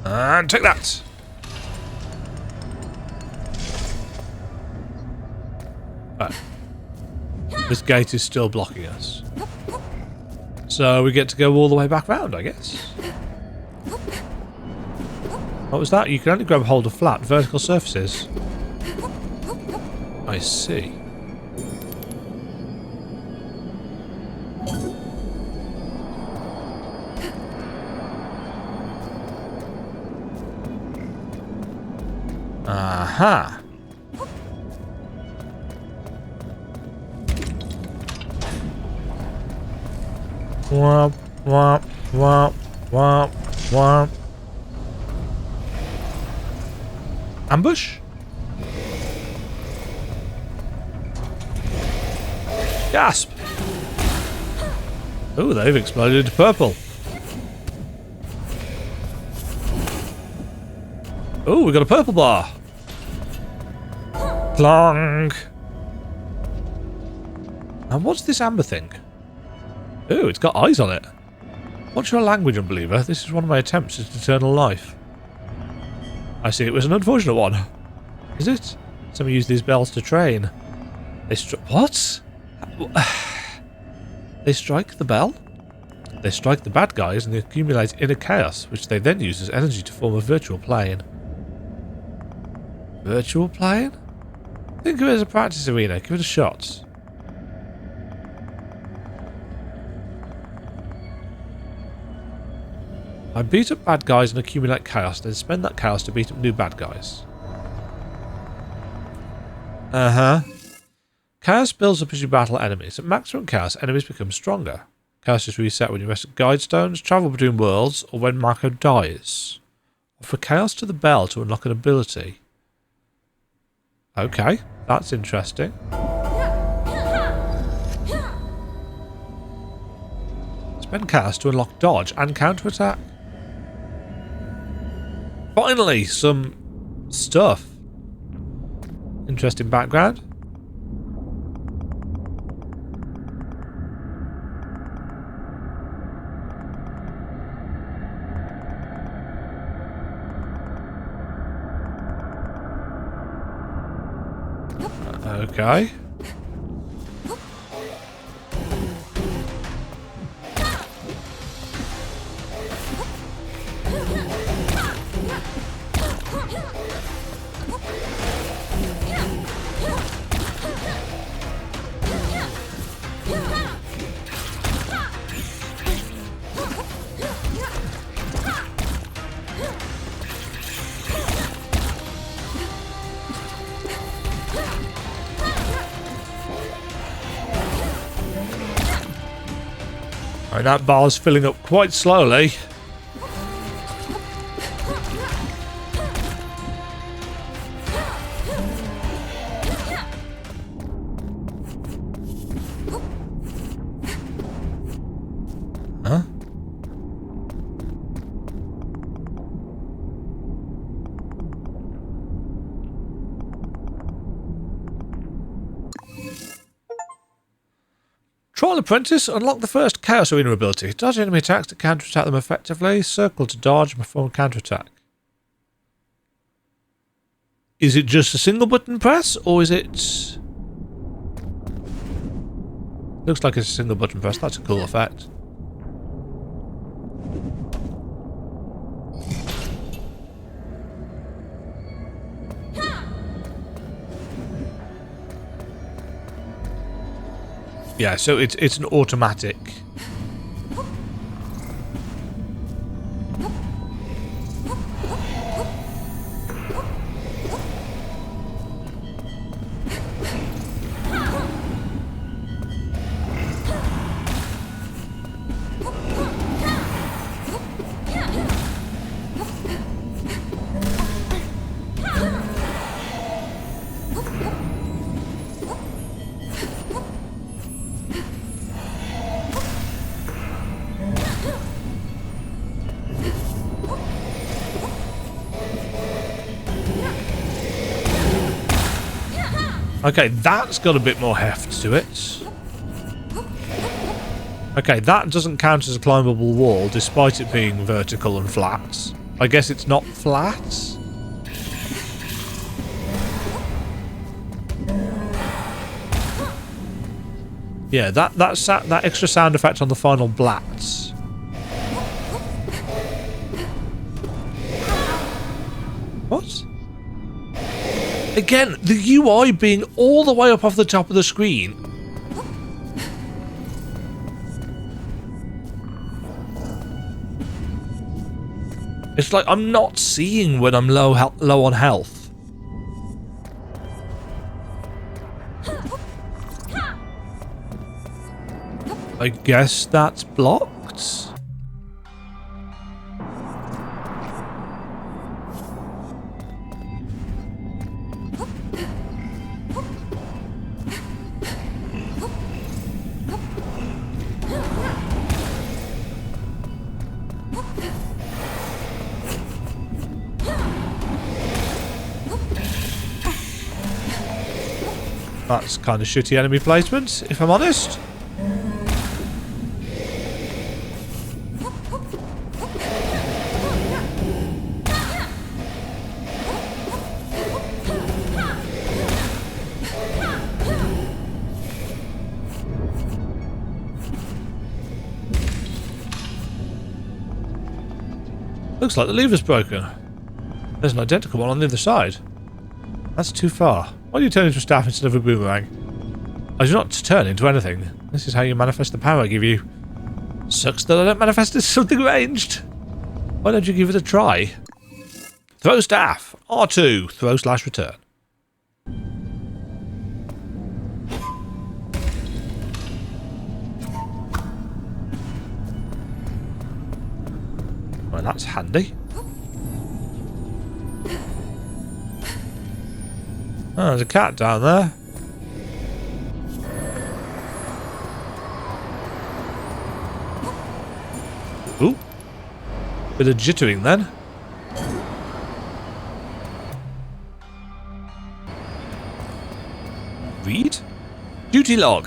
And take that! Oh. This gate is still blocking us. So we get to go all the way back round, I guess. What was that? You can only grab hold of flat, vertical surfaces. I see. Aha! Womp, womp, womp, womp, womp. Ambush? Gasp! Oh, they've exploded into purple. Oh, we got a purple bar. Clong. And what's this amber thing? Oh, it's got eyes on it. What's your language, unbeliever? This is one of my attempts at eternal life. I see it was an unfortunate one. Is it? Some use these bells to train. They what? They strike the bell? They strike the bad guys and they accumulate inner chaos, which they then use as energy to form a virtual plane. Virtual plane? Think of it as a practice arena. Give it a shot. I beat up bad guys and accumulate chaos, then spend that chaos to beat up new bad guys. Uh-huh. Chaos builds up as you battle enemies. At maximum chaos, enemies become stronger. Chaos is reset when you rest at guide stones, travel between worlds, or when Mako dies. Offer chaos to the bell to unlock an ability. Okay, that's interesting. Spend chaos to unlock dodge and counterattack. Finally, some stuff. Interesting background. Okay. And that bar's filling up quite slowly. Huh? Trial Apprentice, unlock the first Chaos Arena ability. Dodge enemy attacks to counterattack them effectively. Circle to dodge and perform counterattack. Is it just a single button press, or is it... Looks like it's a single button press. That's a cool effect. Yeah, so it's an automatic. Okay, that's got a bit more heft to it. Okay, that doesn't count as a climbable wall, despite it being vertical and flat. I guess it's not flat? Yeah, that extra sound effect on the final blats. What? Again, the UI being all the way up off the top of the screen. It's like I'm not seeing when I'm low on health. I guess that's blocked. That's kind of shitty enemy placement, if I'm honest. Looks like the lever's broken. There's an identical one on the other side. That's too far. Why do you turn into a staff instead of a boomerang? I do not turn into anything. This is how you manifest the power I give you. Sucks that I don't manifest as something ranged. Why don't you give it a try? Throw staff. R2. Throw/return. Well, that's handy. Oh, there's a cat down there. Ooh. Bit of jittering then. Read? Duty log.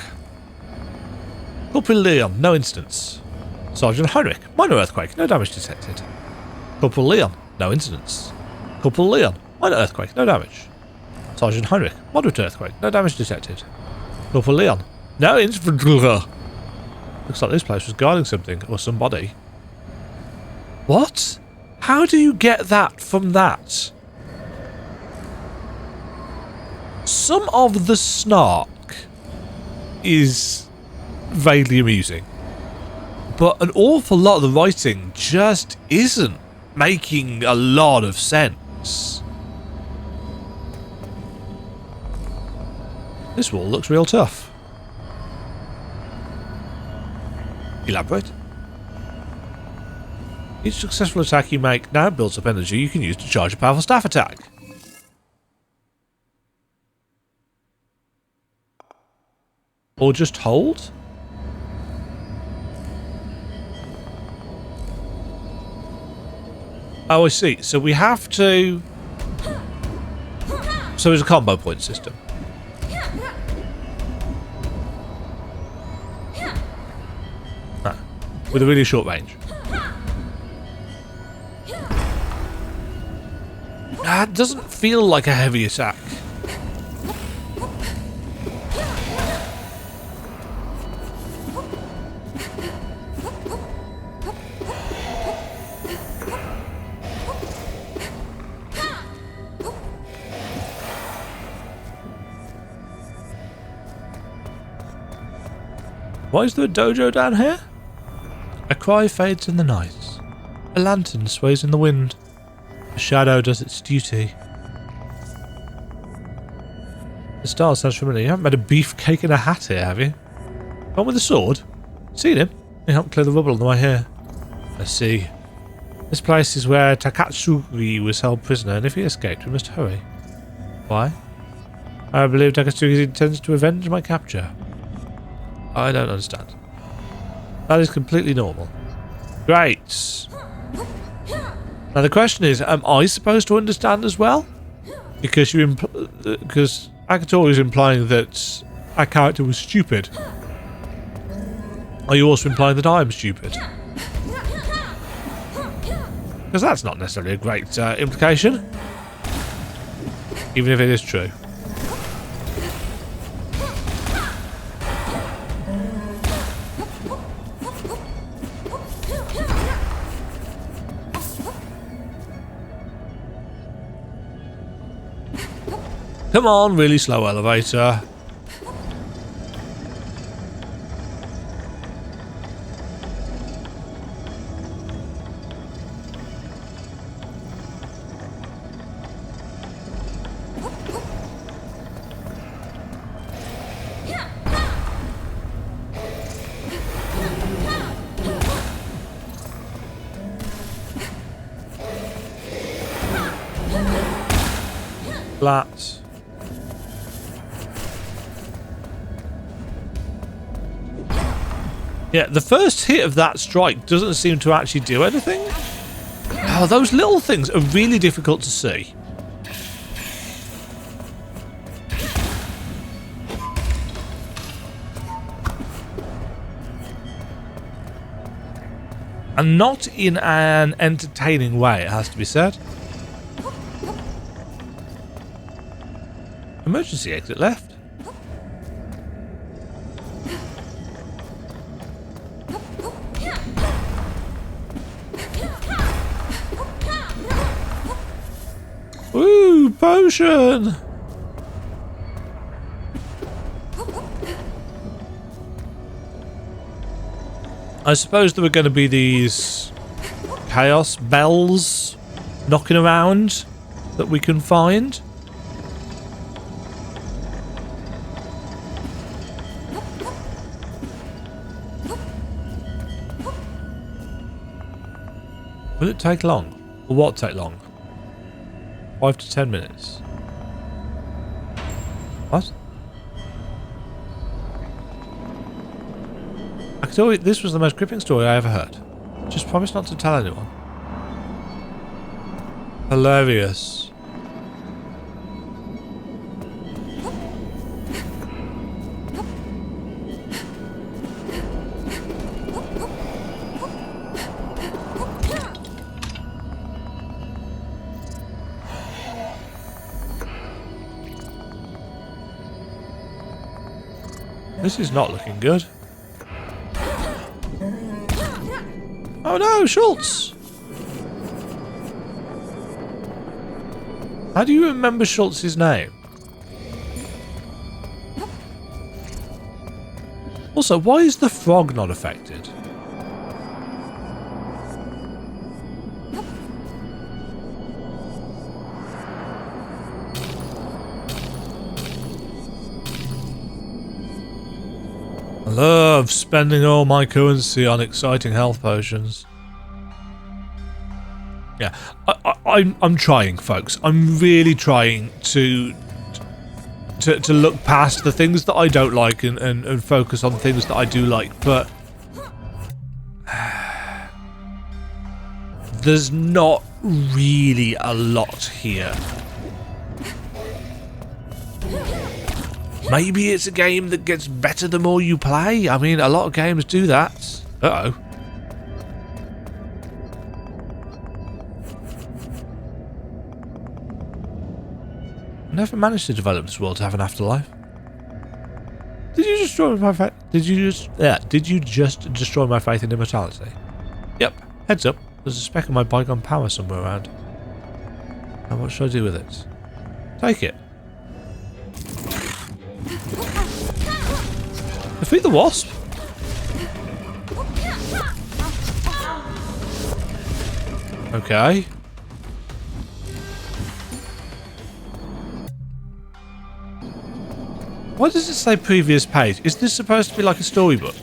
Corporal Leon, no incidents. Sergeant Heinrich, minor earthquake, no damage detected. Corporal Leon, no incidents. Corporal Leon, minor earthquake, no damage. Sergeant Heinrich, moderate earthquake, no damage detected. Corporal Leon, no incidents. Looks like this place was guarding something, or somebody. What? How do you get that from that? Some of the snark is vaguely amusing, but an awful lot of the writing just isn't making a lot of sense. This wall looks real tough. Elaborate. Each successful attack you make now builds up energy you can use to charge a powerful staff attack. Or just hold? Oh, I see. So we have to... So it's a combo point system. Ah, with a really short range. That doesn't feel like a heavy attack. Why is there a dojo down here? A cry fades in the night. A lantern sways in the wind. A shadow does its duty. The star sounds familiar. You haven't met a beefcake in a hat here, have you? One with a sword? Seen him? He helped clear the rubble on the way here. I see. This place is where Takatsuri was held prisoner, and if he escaped, we must hurry. Why? I believe Takatsuri intends to avenge my capture. I don't understand. That is completely normal. Great. Now the question is, am I supposed to understand as well? Because because Akatori is implying that our character was stupid. Are you also implying that I'm stupid? Because that's not necessarily a great implication. Even if it is true. Come on, really slow elevator. Flat. Yeah, the first hit of that strike doesn't seem to actually do anything. Oh, those little things are really difficult to see. And not in an entertaining way, it has to be said. Emergency exit left. Ooh, potion! I suppose there were going to be these chaos bells knocking around that we can find. Will it take long? Or what take long? 5 to 10 minutes. What? Akatori, this was the most gripping story I ever heard. Just promise not to tell anyone. Hilarious. This is not looking good. Oh no, Schultz! How do you remember Schultz's name? Also, why is the frog not affected? I love spending all my currency on exciting health potions. Yeah, I'm trying, folks. I'm really trying to look past the things that I don't like and focus on things that I do like, but there's not really a lot here. Maybe it's a game that gets better the more you play. I mean, a lot of games do that. Uh-oh. I never managed to develop this world to have an afterlife. Did you destroy my faith? Did you just destroy my faith in immortality? Yep. Heads up. There's a speck of my bygone power somewhere around. Now what should I do with it? Take it. Defeat the wasp. Okay. Why does it say previous page? Is this supposed to be like a storybook?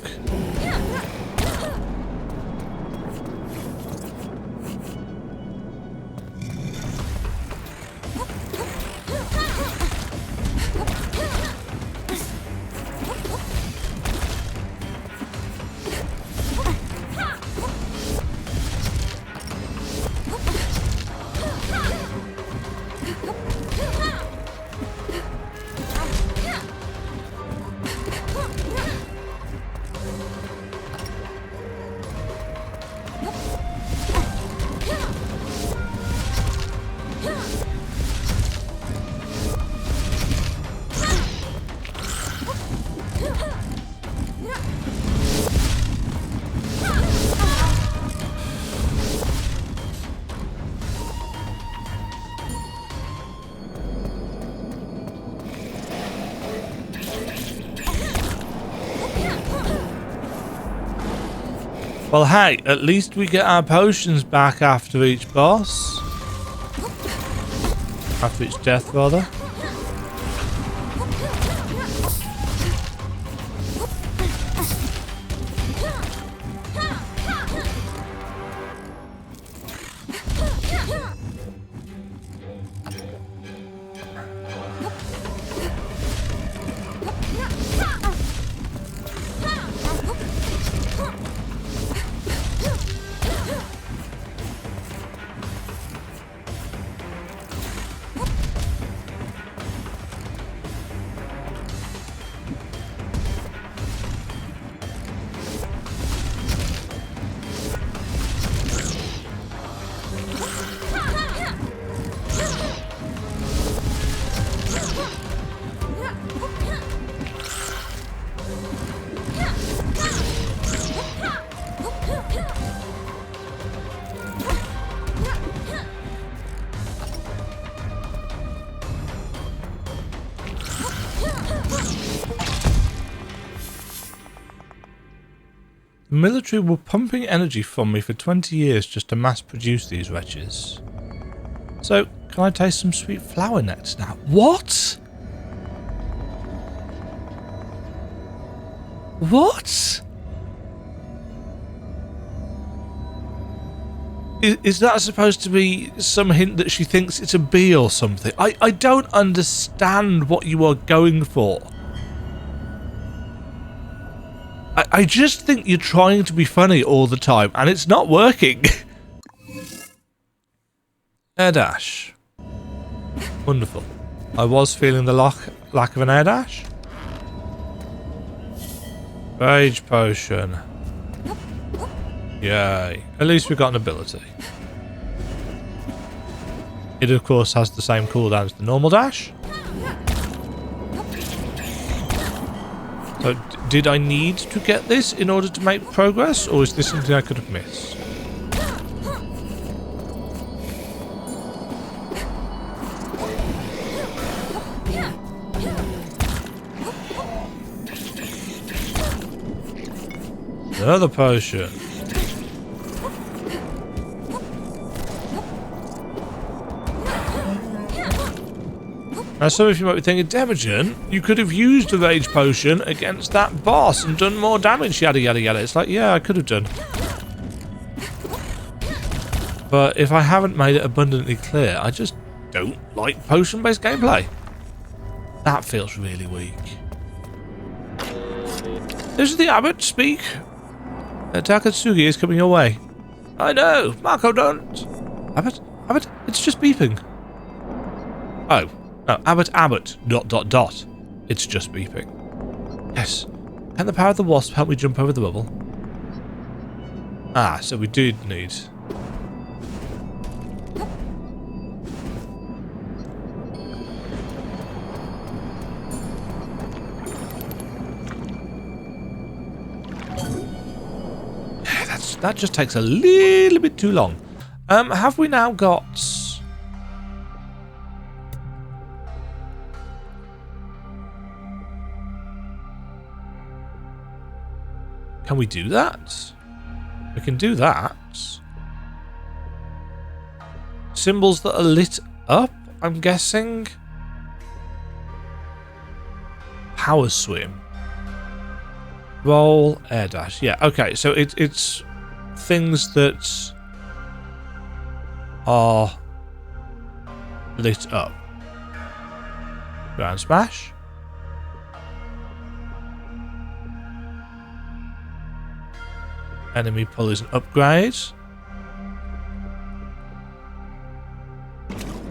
Well, hey, at least we get our potions back after each boss. After each death, rather. The military were pumping energy from me for 20 years just to mass produce these wretches. So, can I taste some sweet flower nectar now? What? What? Is that supposed to be some hint that she thinks it's a bee or something? I don't understand what you are going for. I just think you're trying to be funny all the time, and it's not working. Air dash. Wonderful. I was feeling the lack of an air dash. Rage potion. Yay. At least we got an ability. It, of course, has the same cooldown as the normal dash. So, did I need to get this in order to make progress, or is this something I could have missed? Another potion. Now, some of you might be thinking, Demagen, you could have used the rage potion against that boss and done more damage, yada yada yada. It's like, yeah, I could have done. But if I haven't made it abundantly clear, I just don't like potion-based gameplay. That feels really weak. This is the abbot. Speak. Takatsugi is coming your way. I know. Mako, don't. Abbot? Abbot? It's just beeping. Oh. No, Abbot. ... It's just beeping. Yes. Can the power of the wasp help me jump over the bubble? Ah, so we do need... That just takes a little bit too long. Have we now got... Can we do that? We can do that. Symbols that are lit up, I'm guessing. Power swim. Roll, air dash. Yeah, okay, so it's things that are lit up. Ground smash. Enemy pull is an upgrade.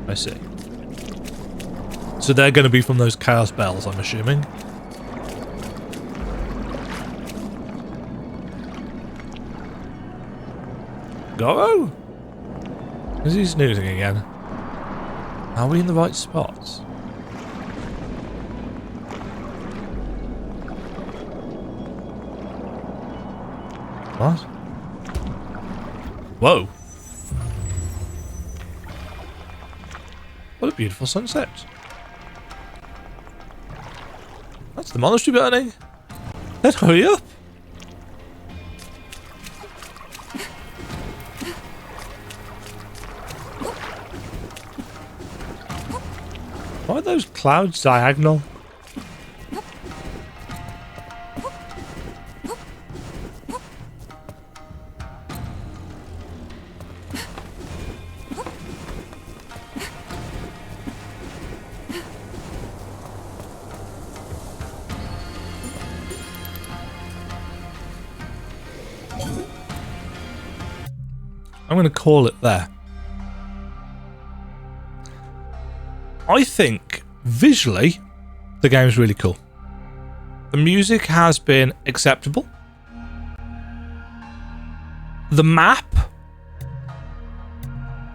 I see. So they're going to be from those chaos bells, I'm assuming. Goro? Is he snoozing again? Are we in the right spots? What? Whoa. What a beautiful sunset. That's the monastery burning. Let's hurry up. Why are those clouds diagonal? I'm going to call it there. I think visually the game is really cool. The music has been acceptable. The map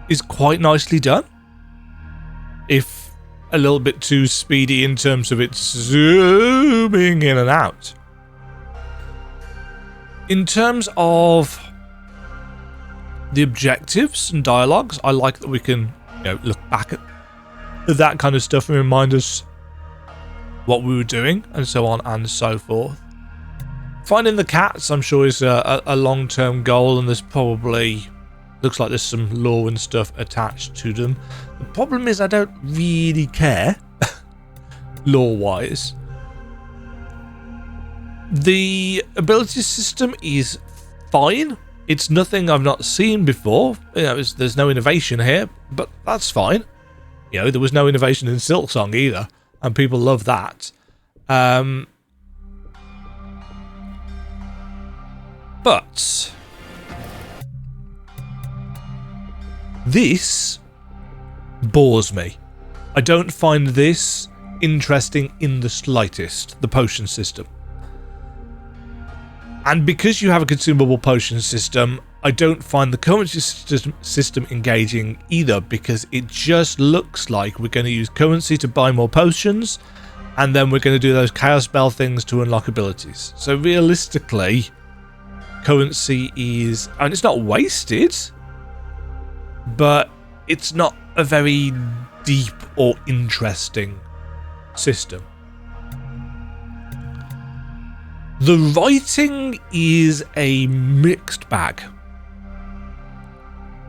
is quite nicely done, if a little bit too speedy in terms of its zooming in and out. In terms of the objectives and dialogues, I like that we can, look back at that kind of stuff and remind us what we were doing and so on and so forth. Finding the cats, I'm sure, is a long-term goal, and there's probably looks like there's some lore and stuff attached to them. The problem is I don't really care lore-wise. The ability system is fine. It's nothing I've not seen before. There's no innovation here, but that's fine. There was no innovation in Silksong either, and people love that. But this bores me. I don't find this interesting in the slightest, the potion system. And because you have a consumable potion system, I don't find the currency system engaging either, because it just looks like we're going to use currency to buy more potions, and then we're going to do those chaos spell things to unlock abilities. So realistically, currency is... and it's not wasted, but it's not a very deep or interesting system. The writing is a mixed bag.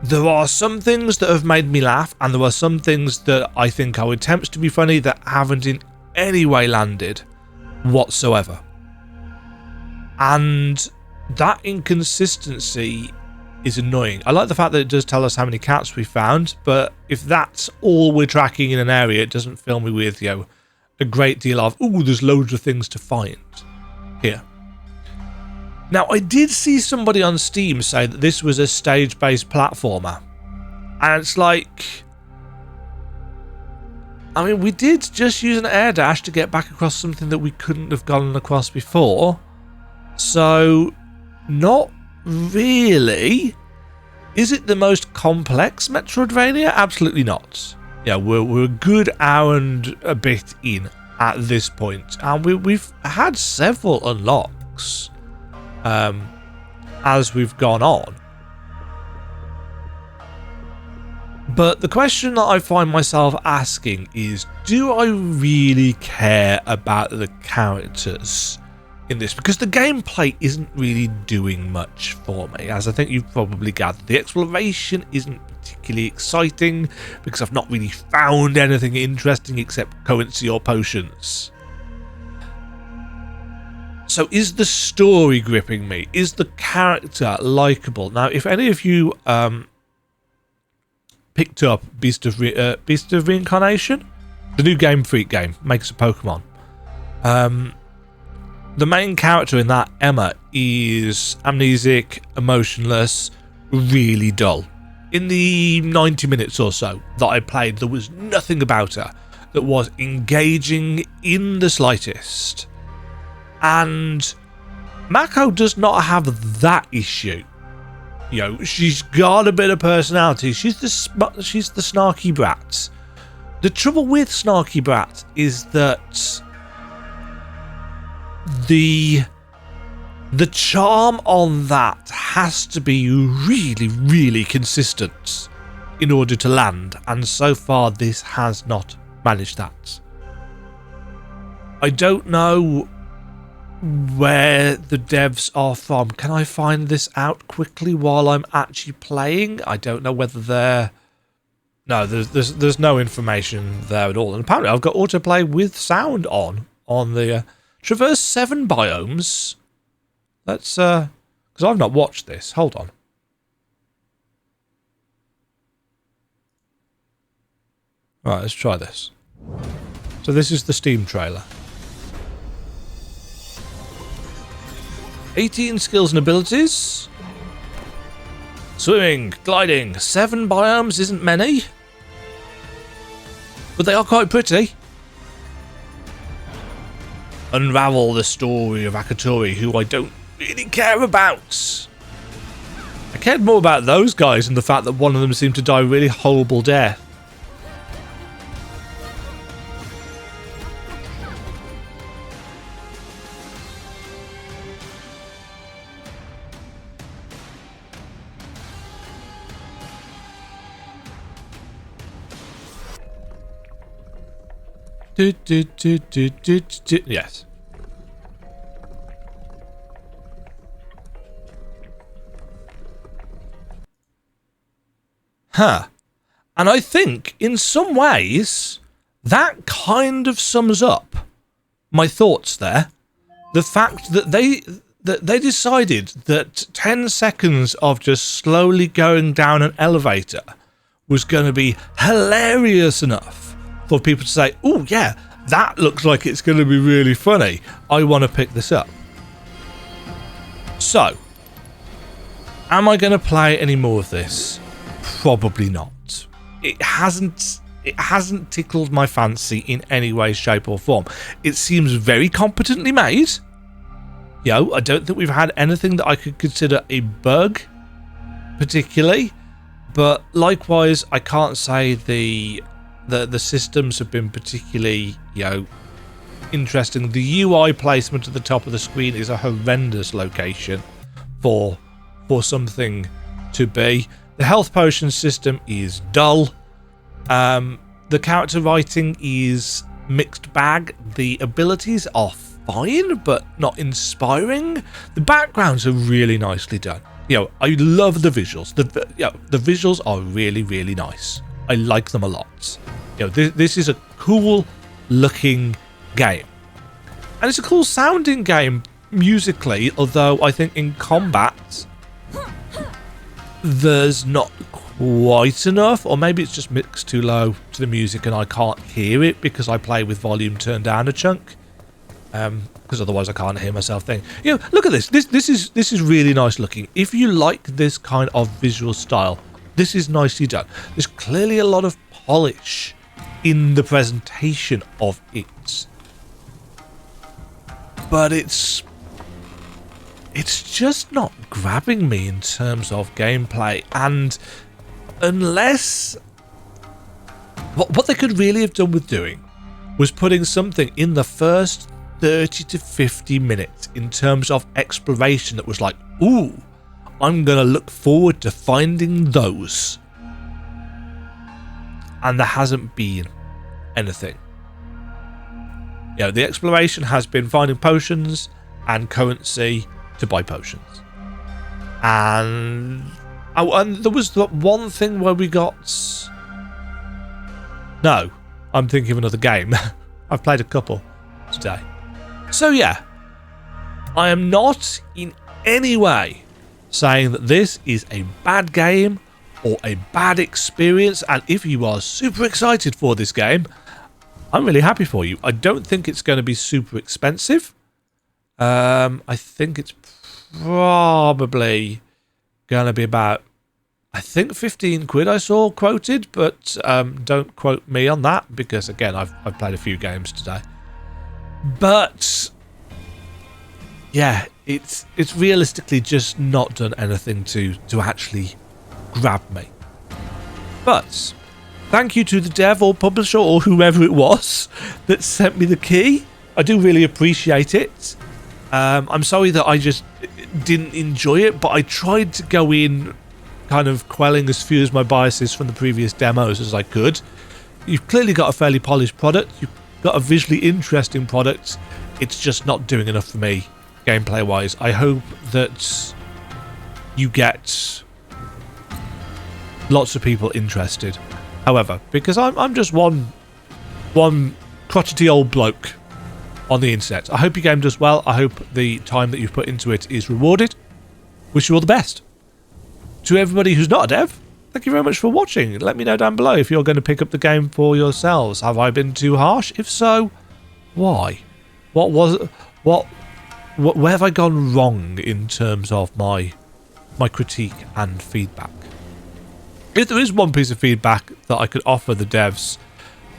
There are some things that have made me laugh, and there are some things that I think are attempts to be funny that haven't in any way landed whatsoever. And that inconsistency is annoying. I like the fact that it does tell us how many cats we found, but if that's all we're tracking in an area, it doesn't fill me with, you know, a great deal of, ooh, there's loads of things to find here. Now, I did see somebody on Steam say that this was a stage-based platformer. And it's like, I mean, we did just use an air dash to get back across something that we couldn't have gone across before. So, not really. Is it the most complex Metroidvania? Absolutely not. Yeah, we're a good hour and a bit in at this point, and we've had several unlocks as we've gone on. But the question that I find myself asking is, do I really care about the characters in this? Because the gameplay isn't really doing much for me, as I think you've probably gathered. The exploration isn't particularly exciting because I've not really found anything interesting except currency or potions. So is the story gripping me? Is the character likable? Now, if any of you picked up Beast of Reincarnation, the new Game Freak game, makes a Pokemon. The main character in that, Emma, is amnesic, emotionless, really dull. In the 90 minutes or so that I played, there was nothing about her that was engaging in the slightest. And Mako does not have that issue. You know, she's got a bit of personality. She's the snarky brat. The trouble with snarky brat is that the charm on that has to be really, really consistent in order to land, and so far this has not managed that. I don't know where the devs are from. Can I find this out quickly while I'm actually playing? I don't know whether they're... No, there's no information there at all. And apparently I've got autoplay with sound on the traverse 7 biomes. Let's because I've not watched this. Hold on. Right, let's try this. So this is the Steam trailer. 18 skills and abilities. Swimming, gliding, 7 biomes isn't many, but they are quite pretty. Unravel the story of Akatori, who I don't really care about. I cared more about those guys and the fact that one of them seemed to die a really horrible death. Yes. Huh. And I think, in some ways, that kind of sums up my thoughts there. The fact that they decided that 10 seconds of just slowly going down an elevator was going to be hilarious enough for people to say, oh yeah, that looks like it's going to be really funny. I want to pick this up. So, am I going to play any more of this? Probably not. It hasn't tickled my fancy in any way, shape or form. It seems very competently made. You know, I don't think we've had anything that I could consider a bug, particularly. But likewise, I can't say the systems have been particularly, you know, interesting. The UI placement at the top of the screen is a horrendous location for something to be. The health potion system is dull. The character writing is mixed bag. The abilities are fine, but not inspiring. The backgrounds are really nicely done. You know, I love the visuals. The visuals are really, really nice. I like them a lot. You know, this is a cool looking game. And it's a cool sounding game musically, although I think in combat there's not quite enough, or maybe it's just mixed too low to the music and I can't hear it because I play with volume turned down a chunk. Because otherwise I can't hear myself think. You know, look at this. This is really nice looking. If you like this kind of visual style, this is nicely done. There's clearly a lot of polish in the presentation of it, but it's just not grabbing me in terms of gameplay. And unless what they could really have done with doing was putting something in the first 30 to 50 minutes in terms of exploration that was like, ooh, I'm gonna look forward to finding those. And there hasn't been anything. You know, the exploration has been finding potions and currency to buy potions. And there was that one thing where we got... No, I'm thinking of another game. I've played a couple today. So yeah, I am not in any way saying that this is a bad game or a bad experience, and if you are super excited for this game, I'm really happy for you. I don't think it's going to be super expensive. I think it's probably going to be about, I think 15 quid I saw quoted, but don't quote me on that because, again, I've played a few games today. But yeah, it's realistically just not done anything to actually grab me. But thank you to the dev or publisher or whoever it was that sent me the key. I do really appreciate it. I'm sorry that I just didn't enjoy it, but I tried to go in kind of quelling as few of my biases from the previous demos as I could. You've clearly got a fairly polished product. You've got a visually interesting product. It's just not doing enough for me gameplay wise. I hope that you get lots of people interested. However, because I'm just one crotchety old bloke on the internet, I hope your game does well. I hope the time that you've put into it is rewarded. Wish you all the best. To everybody who's not a dev, thank you very much for watching. Let me know down below if you're going to pick up the game for yourselves. Have I been too harsh? If so, why? Where have I gone wrong in terms of my critique and feedback? If there is one piece of feedback that I could offer the devs,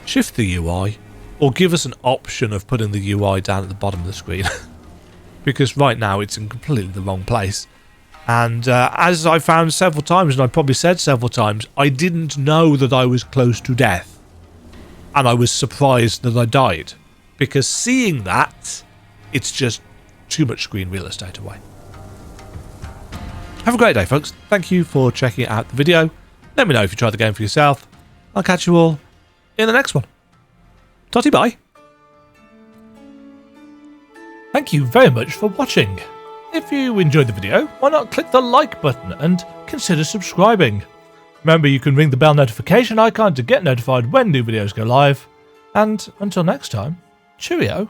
shift the UI or give us an option of putting the UI down at the bottom of the screen. Because right now it's in completely the wrong place. And as I found several times, and I probably said several times, I didn't know that I was close to death. And I was surprised that I died. Because seeing that, it's just too much screen real estate away. Have a great day, folks. Thank you for checking out the video. Let me know if you tried the game for yourself. I'll catch you all in the next one. Totty bye. Thank you very much for watching. If you enjoyed the video, why not click the like button and consider subscribing. Remember, you can ring the bell notification icon to get notified when new videos go live. And until next time, cheerio.